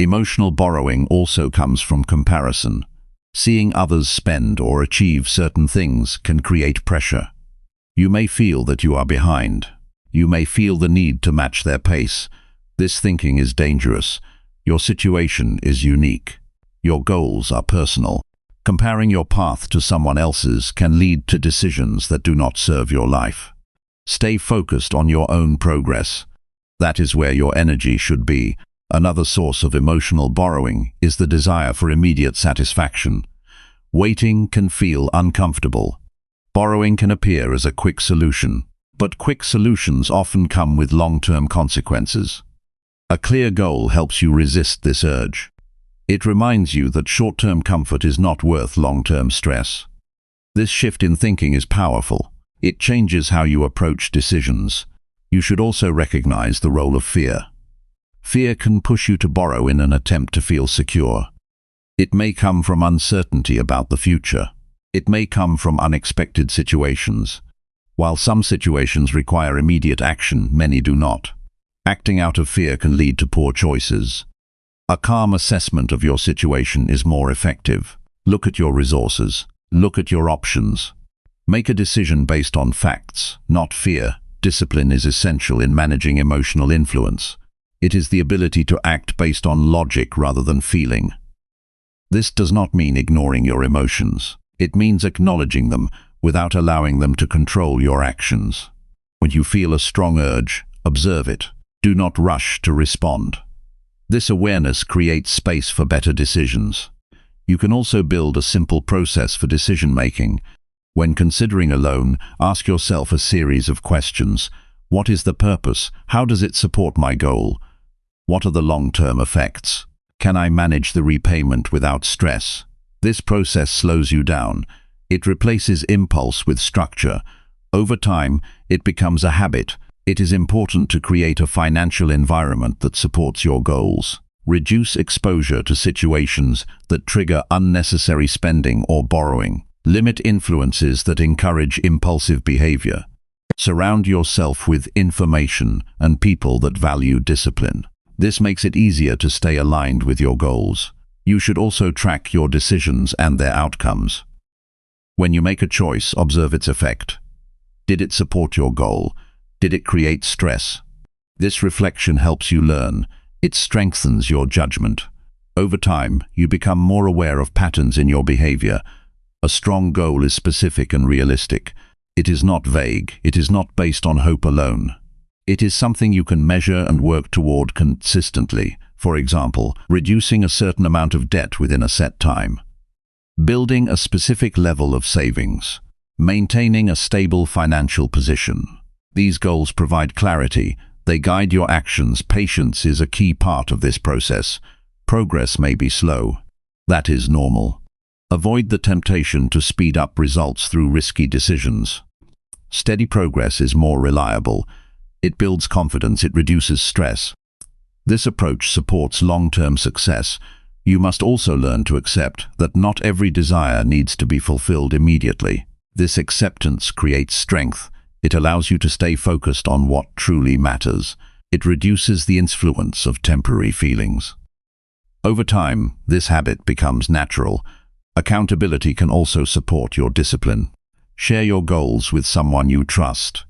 Emotional borrowing also comes from comparison. Seeing others spend or achieve certain things can create pressure. You may feel that you are behind. You may feel the need to match their pace. This thinking is dangerous. Your situation is unique. Your goals are personal. Comparing your path to someone else's can lead to decisions that do not serve your life. Stay focused on your own progress. That is where your energy should be. Another source of emotional borrowing is the desire for immediate satisfaction. Waiting can feel uncomfortable. Borrowing can appear as a quick solution, but quick solutions often come with long-term consequences. A clear goal helps you resist this urge. It reminds you that short-term comfort is not worth long-term stress. This shift in thinking is powerful. It changes how you approach decisions. You should also recognize the role of fear. Fear can push you to borrow in an attempt to feel secure. It may come from uncertainty about the future. It may come from unexpected situations. While some situations require immediate action, many do not. Acting out of fear can lead to poor choices. A calm assessment of your situation is more effective. Look at your resources. Look at your options. Make a decision based on facts, not fear. Discipline is essential in managing emotional influence. It is the ability to act based on logic rather than feeling. This does not mean ignoring your emotions. It means acknowledging them without allowing them to control your actions. When you feel a strong urge, observe it. Do not rush to respond. This awareness creates space for better decisions. You can also build a simple process for decision-making. When considering a loan, ask yourself a series of questions. What is the purpose? How does it support my goal? What are the long-term effects? Can I manage the repayment without stress? This process slows you down. It replaces impulse with structure. Over time, it becomes a habit. It is important to create a financial environment that supports your goals. Reduce exposure to situations that trigger unnecessary spending or borrowing. Limit influences that encourage impulsive behavior. Surround yourself with information and people that value discipline. This makes it easier to stay aligned with your goals. You should also track your decisions and their outcomes. When you make a choice, observe its effect. Did it support your goal? Did it create stress? This reflection helps you learn. It strengthens your judgment. Over time, you become more aware of patterns in your behavior. A strong goal is specific and realistic. It is not vague. It is not based on hope alone. It is something you can measure and work toward consistently. For example, reducing a certain amount of debt within a set time. Building a specific level of savings. Maintaining a stable financial position. These goals provide clarity. They guide your actions. Patience is a key part of this process. Progress may be slow. That is normal. Avoid the temptation to speed up results through risky decisions. Steady progress is more reliable. It builds confidence, it reduces stress. This approach supports long-term success. You must also learn to accept that not every desire needs to be fulfilled immediately. This acceptance creates strength. It allows you to stay focused on what truly matters. It reduces the influence of temporary feelings. Over time, this habit becomes natural. Accountability can also support your discipline. Share your goals with someone you trust.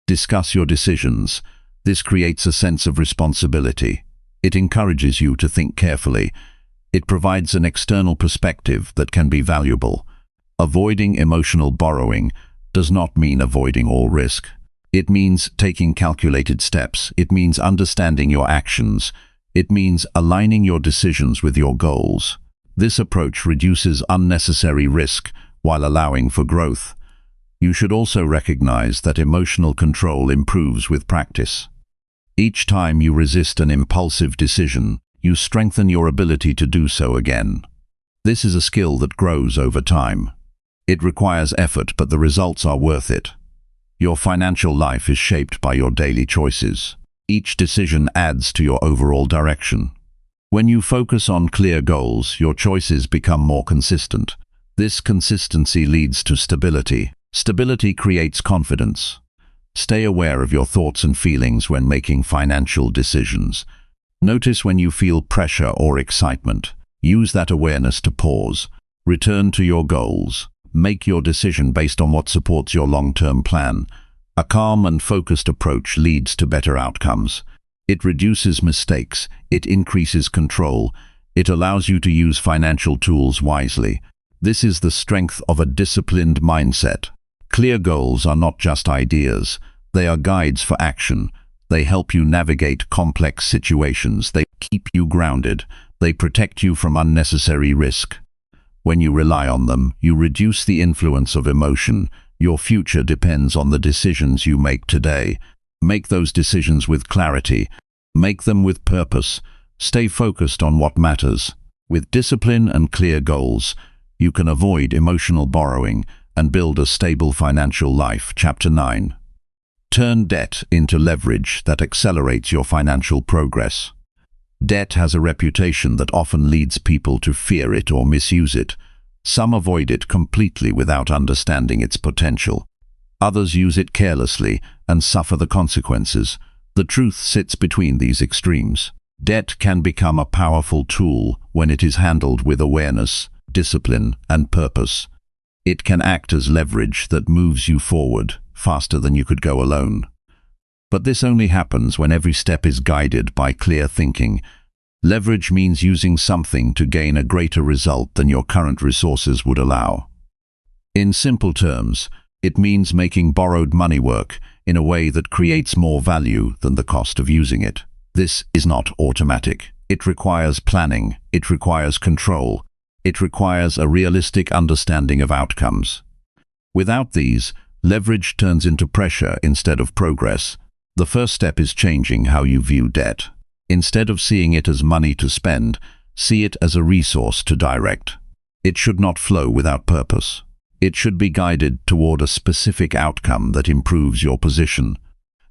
Discuss your decisions. This creates a sense of responsibility. It encourages you to think carefully. It provides an external perspective that can be valuable. Avoiding emotional borrowing does not mean avoiding all risk. It means taking calculated steps. It means understanding your actions. It means aligning your decisions with your goals. This approach reduces unnecessary risk while allowing for growth. You should also recognize that emotional control improves with practice. Each time you resist an impulsive decision, you strengthen your ability to do so again. This is a skill that grows over time. It requires effort, but the results are worth it. Your financial life is shaped by your daily choices. Each decision adds to your overall direction. When you focus on clear goals, your choices become more consistent. This consistency leads to stability. Stability creates confidence. Stay aware of your thoughts and feelings when making financial decisions. Notice when you feel pressure or excitement. Use that awareness to pause. Return to your goals. Make your decision based on what supports your long-term plan. A calm and focused approach leads to better outcomes. It reduces mistakes. It increases control. It allows you to use financial tools wisely. This is the strength of a disciplined mindset. Clear goals are not just ideas. They are guides for action. They help you navigate complex situations. They keep you grounded. They protect you from unnecessary risk. When you rely on them, you reduce the influence of emotion. Your future depends on the decisions you make today. Make those decisions with clarity. Make them with purpose. Stay focused on what matters. With discipline and clear goals, you can avoid emotional borrowing and build a stable financial life. Chapter 9. Turn debt into leverage that accelerates your financial progress. Debt has a reputation that often leads people to fear it or misuse it. Some avoid it completely without understanding its potential. Others use it carelessly and suffer the consequences. The truth sits between these extremes. Debt can become a powerful tool when it is handled with awareness, discipline, and purpose. It can act as leverage that moves you forward faster than you could go alone. But this only happens when every step is guided by clear thinking. Leverage means using something to gain a greater result than your current resources would allow. In simple terms, it means making borrowed money work in a way that creates more value than the cost of using it. This is not automatic. It requires planning. It requires control. It requires a realistic understanding of outcomes. Without these, leverage turns into pressure instead of progress. The first step is changing how you view debt. Instead of seeing it as money to spend, see it as a resource to direct. It should not flow without purpose. It should be guided toward a specific outcome that improves your position.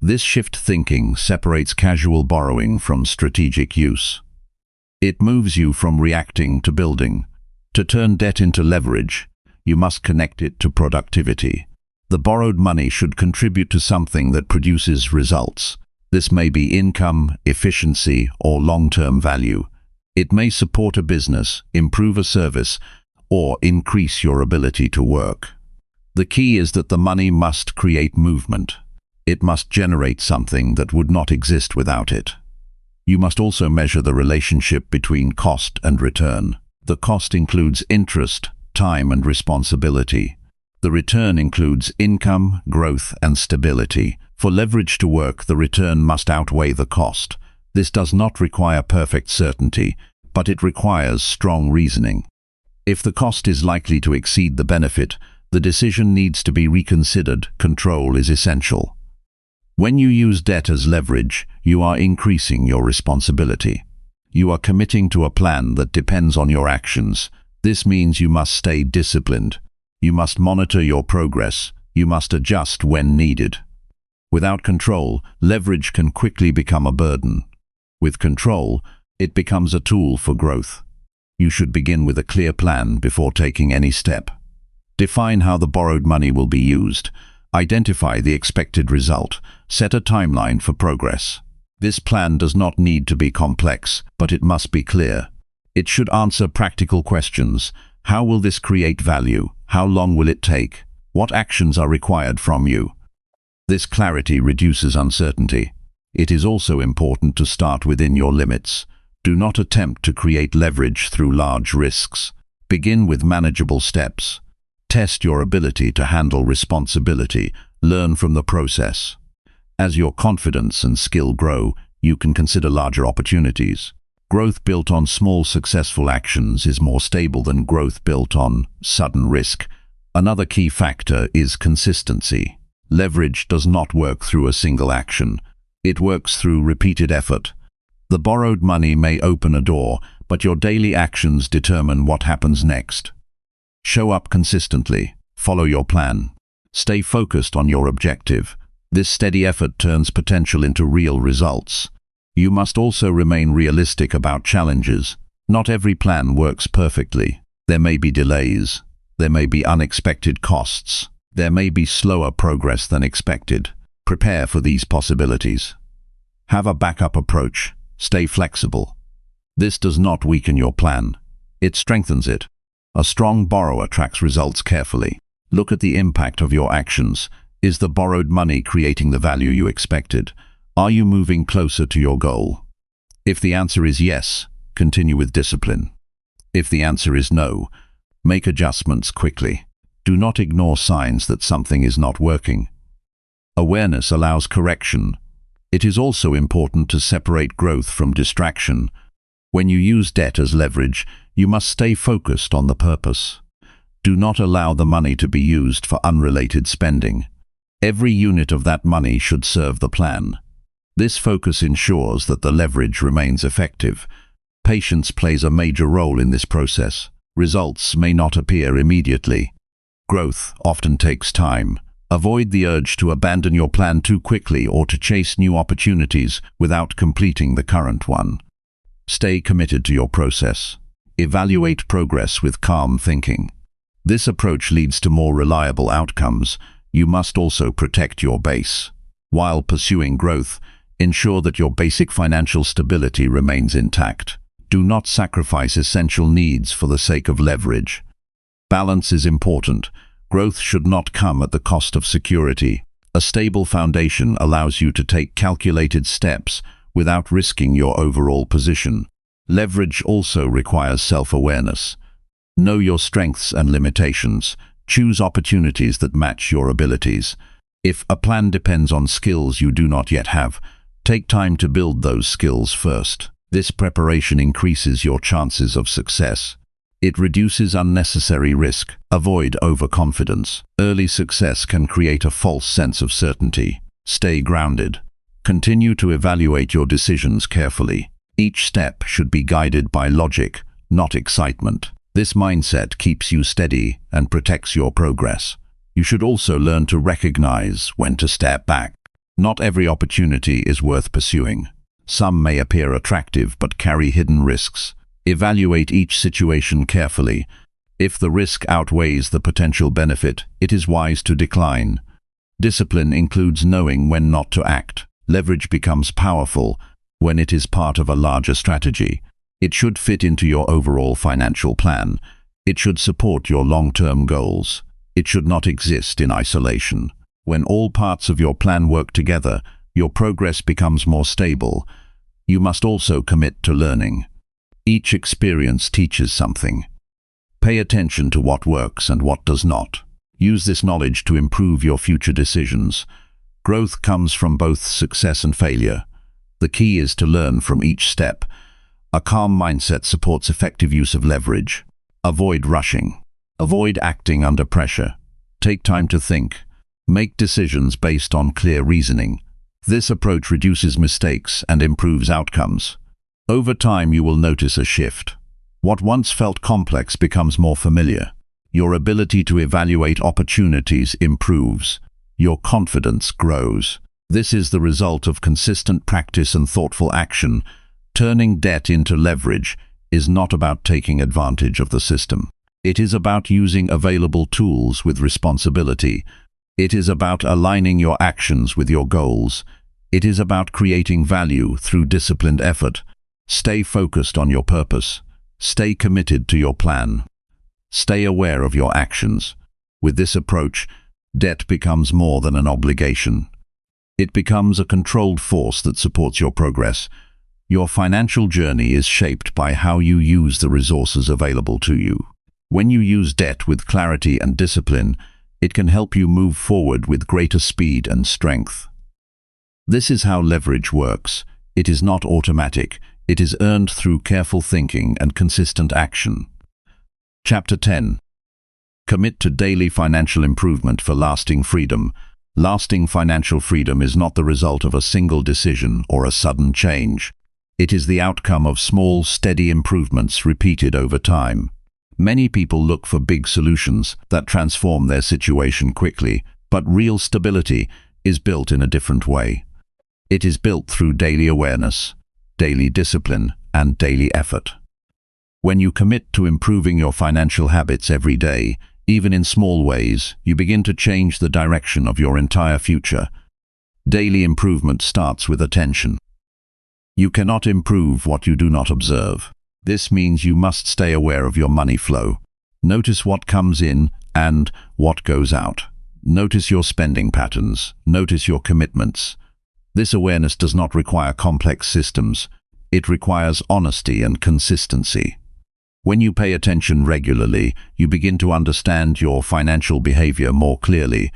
This shift thinking separates casual borrowing from strategic use. It moves you from reacting to building. To turn debt into leverage, you must connect it to productivity. The borrowed money should contribute to something that produces results. This may be income, efficiency, or long-term value. It may support a business, improve a service, or increase your ability to work. The key is that the money must create movement. It must generate something that would not exist without it. You must also measure the relationship between cost and return. The cost includes interest, time, and responsibility. The return includes income, growth, and stability. For leverage to work, the return must outweigh the cost. This does not require perfect certainty, but it requires strong reasoning. If the cost is likely to exceed the benefit, the decision needs to be reconsidered. Control is essential. When you use debt as leverage, you are increasing your responsibility. You are committing to a plan that depends on your actions. This means you must stay disciplined. You must monitor your progress. You must adjust when needed. Without control, leverage can quickly become a burden. With control, it becomes a tool for growth. You should begin with a clear plan before taking any step. Define how the borrowed money will be used. Identify the expected result. Set a timeline for progress. This plan does not need to be complex, but it must be clear. It should answer practical questions. How will this create value? How long will it take? What actions are required from you? This clarity reduces uncertainty. It is also important to start within your limits. Do not attempt to create leverage through large risks. Begin with manageable steps. Test your ability to handle responsibility. Learn from the process. As your confidence and skill grow, you can consider larger opportunities. Growth built on small successful actions is more stable than growth built on sudden risk. Another key factor is consistency. Leverage does not work through a single action. It works through repeated effort. The borrowed money may open a door, but your daily actions determine what happens next. Show up consistently. Follow your plan. Stay focused on your objective. This steady effort turns potential into real results. You must also remain realistic about challenges. Not every plan works perfectly. There may be delays. There may be unexpected costs. There may be slower progress than expected. Prepare for these possibilities. Have a backup approach. Stay flexible. This does not weaken your plan. It strengthens it. A strong borrower tracks results carefully. Look at the impact of your actions. Is the borrowed money creating the value you expected? Are you moving closer to your goal? If the answer is yes, continue with discipline. If the answer is no, make adjustments quickly. Do not ignore signs that something is not working. Awareness allows correction. It is also important to separate growth from distraction. When you use debt as leverage, you must stay focused on the purpose. Do not allow the money to be used for unrelated spending. Every unit of that money should serve the plan. This focus ensures that the leverage remains effective. Patience plays a major role in this process. Results may not appear immediately. Growth often takes time. Avoid the urge to abandon your plan too quickly or to chase new opportunities without completing the current one. Stay committed to your process. Evaluate progress with calm thinking. This approach leads to more reliable outcomes. You must also protect your base. While pursuing growth, ensure that your basic financial stability remains intact. Do not sacrifice essential needs for the sake of leverage. Balance is important. Growth should not come at the cost of security. A stable foundation allows you to take calculated steps without risking your overall position. Leverage also requires self-awareness. Know your strengths and limitations. Choose opportunities that match your abilities. If a plan depends on skills you do not yet have, take time to build those skills first. This preparation increases your chances of success. It reduces unnecessary risk. Avoid overconfidence. Early success can create a false sense of certainty. Stay grounded. Continue to evaluate your decisions carefully. Each step should be guided by logic, not excitement. This mindset keeps you steady and protects your progress. You should also learn to recognize when to step back. Not every opportunity is worth pursuing. Some may appear attractive but carry hidden risks. Evaluate each situation carefully. If the risk outweighs the potential benefit, it is wise to decline. Discipline includes knowing when not to act. Leverage becomes powerful when it is part of a larger strategy. It should fit into your overall financial plan. It should support your long-term goals. It should not exist in isolation. When all parts of your plan work together, your progress becomes more stable. You must also commit to learning. Each experience teaches something. Pay attention to what works and what does not. Use this knowledge to improve your future decisions. Growth comes from both success and failure. The key is to learn from each step. A calm mindset supports effective use of leverage. Avoid rushing. Avoid acting under pressure. Take time to think. Make decisions based on clear reasoning. This approach reduces mistakes and improves outcomes. Over time, you will notice a shift. What once felt complex becomes more familiar. Your ability to evaluate opportunities improves. Your confidence grows. This is the result of consistent practice and thoughtful action. Turning debt into leverage is not about taking advantage of the system. It is about using available tools with responsibility. It is about aligning your actions with your goals. It is about creating value through disciplined effort. Stay focused on your purpose. Stay committed to your plan. Stay aware of your actions. With this approach, debt becomes more than an obligation. It becomes a controlled force that supports your progress. Your financial journey is shaped by how you use the resources available to you. When you use debt with clarity and discipline, it can help you move forward with greater speed and strength. This is how leverage works. It is not automatic. It is earned through careful thinking and consistent action. Chapter 10. Commit to daily financial improvement for lasting freedom. Lasting financial freedom is not the result of a single decision or a sudden change. It is the outcome of small, steady improvements repeated over time. Many people look for big solutions that transform their situation quickly, but real stability is built in a different way. It is built through daily awareness, daily discipline, and daily effort. When you commit to improving your financial habits every day, even in small ways, you begin to change the direction of your entire future. Daily improvement starts with attention. You cannot improve what you do not observe. This means you must stay aware of your money flow. Notice what comes in and what goes out. Notice your spending patterns. Notice your commitments. This awareness does not require complex systems. It requires honesty and consistency. When you pay attention regularly, you begin to understand your financial behavior more clearly.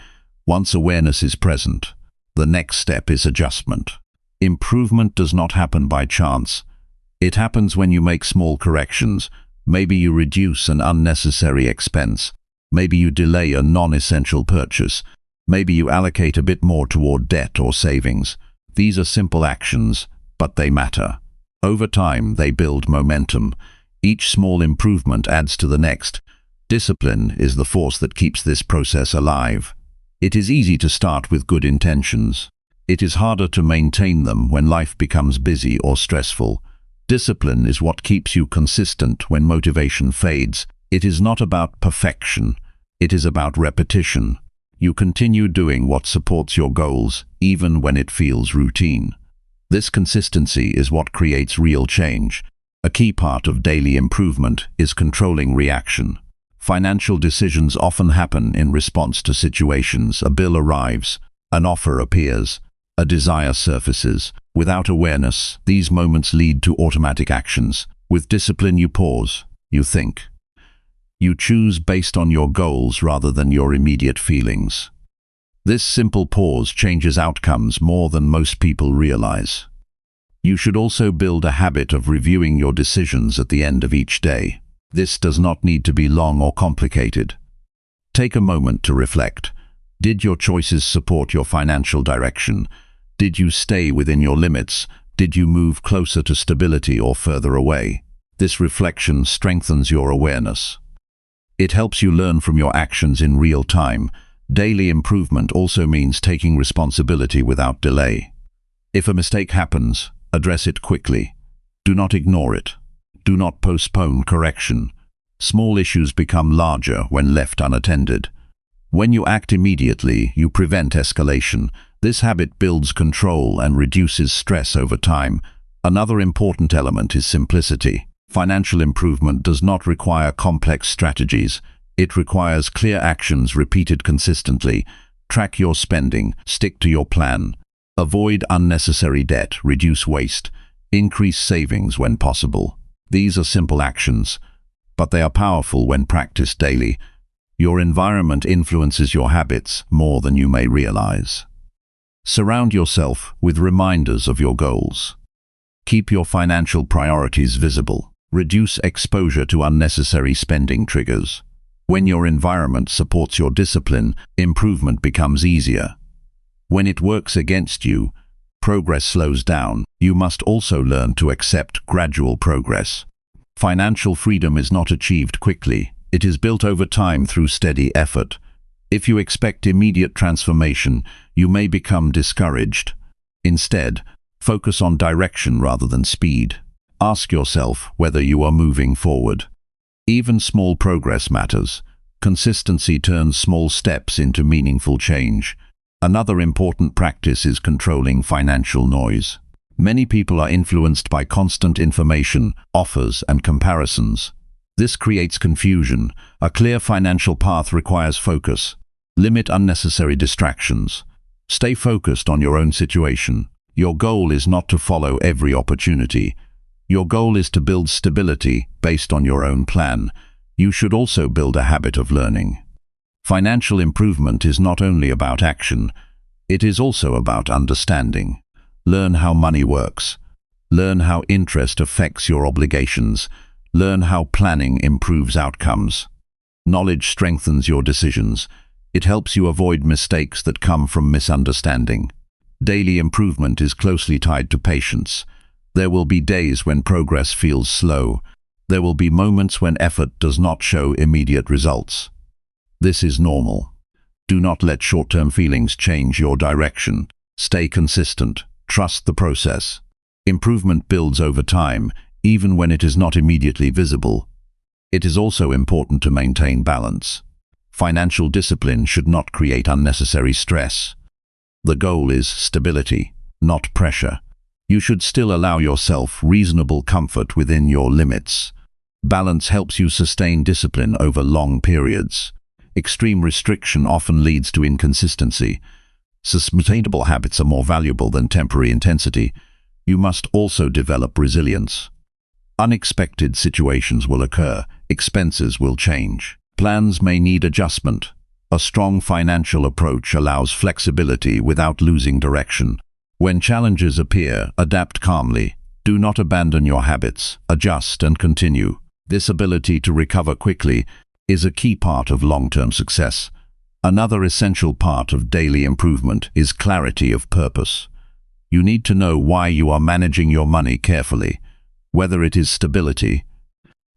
Once awareness is present, the next step is adjustment. Improvement does not happen by chance. It happens when you make small corrections. Maybe you reduce an unnecessary expense. Maybe you delay a non-essential purchase. Maybe you allocate a bit more toward debt or savings. These are simple actions, but they matter. Over time, they build momentum. Each small improvement adds to the next. Discipline is the force that keeps this process alive. It is easy to start with good intentions. It is harder to maintain them when life becomes busy or stressful. Discipline is what keeps you consistent when motivation fades. It is not about perfection. It is about repetition. You continue doing what supports your goals, even when it feels routine. This consistency is what creates real change. A key part of daily improvement is controlling reaction. Financial decisions often happen in response to situations. A bill arrives, an offer appears, a desire surfaces. Without awareness, these moments lead to automatic actions. With discipline, you pause, you think. You choose based on your goals rather than your immediate feelings. This simple pause changes outcomes more than most people realize. You should also build a habit of reviewing your decisions at the end of each day. This does not need to be long or complicated. Take a moment to reflect. Did your choices support your financial direction? Did you stay within your limits? Did you move closer to stability or further away? This reflection strengthens your awareness. It helps you learn from your actions in real time. Daily improvement also means taking responsibility without delay. If a mistake happens, address it quickly. Do not ignore it. Do not postpone correction. Small issues become larger when left unattended. When you act immediately, you prevent escalation. This habit builds control and reduces stress over time. Another important element is simplicity. Financial improvement does not require complex strategies. It requires clear actions repeated consistently. Track your spending, stick to your plan. Avoid unnecessary debt, reduce waste, increase savings when possible. These are simple actions, but they are powerful when practiced daily. Your environment influences your habits more than you may realize. Surround yourself with reminders of your goals. Keep your financial priorities visible. Reduce exposure to unnecessary spending triggers. When your environment supports your discipline, improvement becomes easier. When it works against you, progress slows down, you must also learn to accept gradual progress. Financial freedom is not achieved quickly. It is built over time through steady effort. If you expect immediate transformation, you may become discouraged. Instead, focus on direction rather than speed. Ask yourself whether you are moving forward. Even small progress matters. Consistency turns small steps into meaningful change. Another important practice is controlling financial noise. Many people are influenced by constant information, offers, and comparisons. This creates confusion. A clear financial path requires focus. Limit unnecessary distractions. Stay focused on your own situation. Your goal is not to follow every opportunity. Your goal is to build stability based on your own plan. You should also build a habit of learning. Financial improvement is not only about action, it is also about understanding. Learn how money works. Learn how interest affects your obligations. Learn how planning improves outcomes. Knowledge strengthens your decisions. It helps you avoid mistakes that come from misunderstanding. Daily improvement is closely tied to patience. There will be days when progress feels slow. There will be moments when effort does not show immediate results. This is normal. Do not let short-term feelings change your direction. Stay consistent. Trust the process. Improvement builds over time, even when it is not immediately visible. It is also important to maintain balance. Financial discipline should not create unnecessary stress. The goal is stability, not pressure. You should still allow yourself reasonable comfort within your limits. Balance helps you sustain discipline over long periods. Extreme restriction often leads to inconsistency. Sustainable habits are more valuable than temporary intensity. You must also develop resilience. Unexpected situations will occur. Expenses will change. Plans may need adjustment. A strong financial approach allows flexibility without losing direction. When challenges appear, adapt calmly. Do not abandon your habits. Adjust and continue. This ability to recover quickly is a key part of long-term success. Another essential part of daily improvement is clarity of purpose. You need to know why you are managing your money carefully, whether it is stability,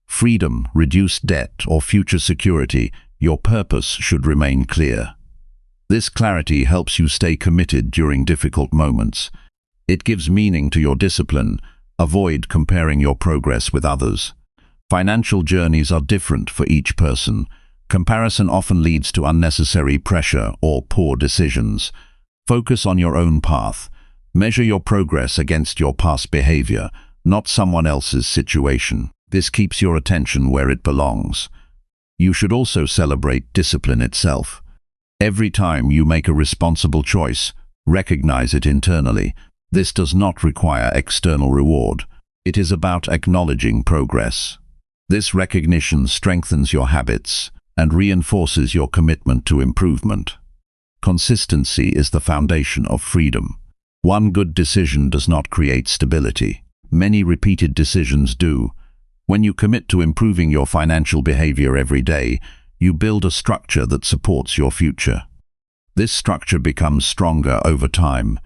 freedom, reduced debt, or future security. Your purpose should remain clear. This clarity helps you stay committed during difficult moments. It gives meaning to your discipline. Avoid comparing your progress with others. Financial journeys are different for each person. Comparison often leads to unnecessary pressure or poor decisions. Focus on your own path. Measure your progress against your past behavior, not someone else's situation. This keeps your attention where it belongs. You should also celebrate discipline itself. Every time you make a responsible choice, recognize it internally. This does not require external reward. It is about acknowledging progress. This recognition strengthens your habits and reinforces your commitment to improvement. Consistency is the foundation of freedom. One good decision does not create stability. Many repeated decisions do. When you commit to improving your financial behavior every day, you build a structure that supports your future. This structure becomes stronger over time.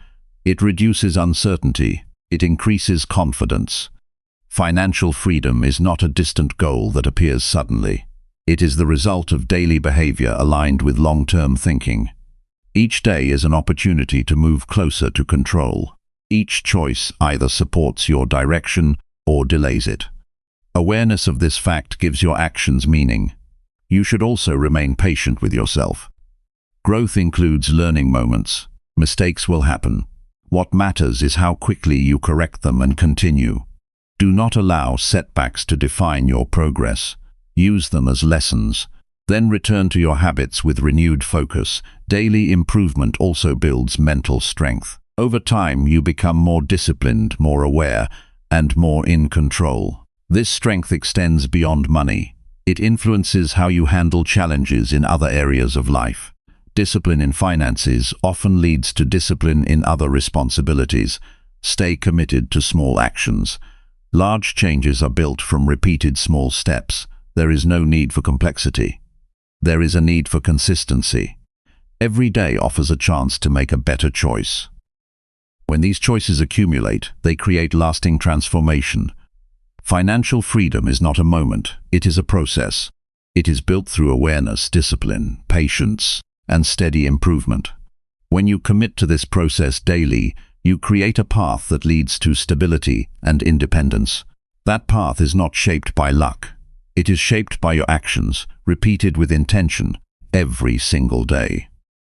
It reduces uncertainty. It increases confidence. Financial freedom is not a distant goal that appears suddenly. It is the result of daily behavior aligned with long-term thinking. Each day is an opportunity to move closer to control. Each choice either supports your direction or delays it. Awareness of this fact gives your actions meaning. You should also remain patient with yourself. Growth includes learning moments. Mistakes will happen. What matters is how quickly you correct them and continue. Do not allow setbacks to define your progress. Use them as lessons. Then return to your habits with renewed focus. Daily improvement also builds mental strength. Over time, you become more disciplined, more aware, and more in control. This strength extends beyond money. It influences how you handle challenges in other areas of life. Discipline in finances often leads to discipline in other responsibilities. Stay committed to small actions. Large changes are built from repeated small steps. There is no need for complexity. There is a need for consistency. Every day offers a chance to make a better choice. When these choices accumulate, they create lasting transformation. Financial freedom is not a moment, it is a process. It is built through awareness, discipline, patience, and steady improvement. When you commit to this process daily, you create a path that leads to stability and independence. That path is not shaped by luck. It is shaped by your actions, repeated with intention, every single day.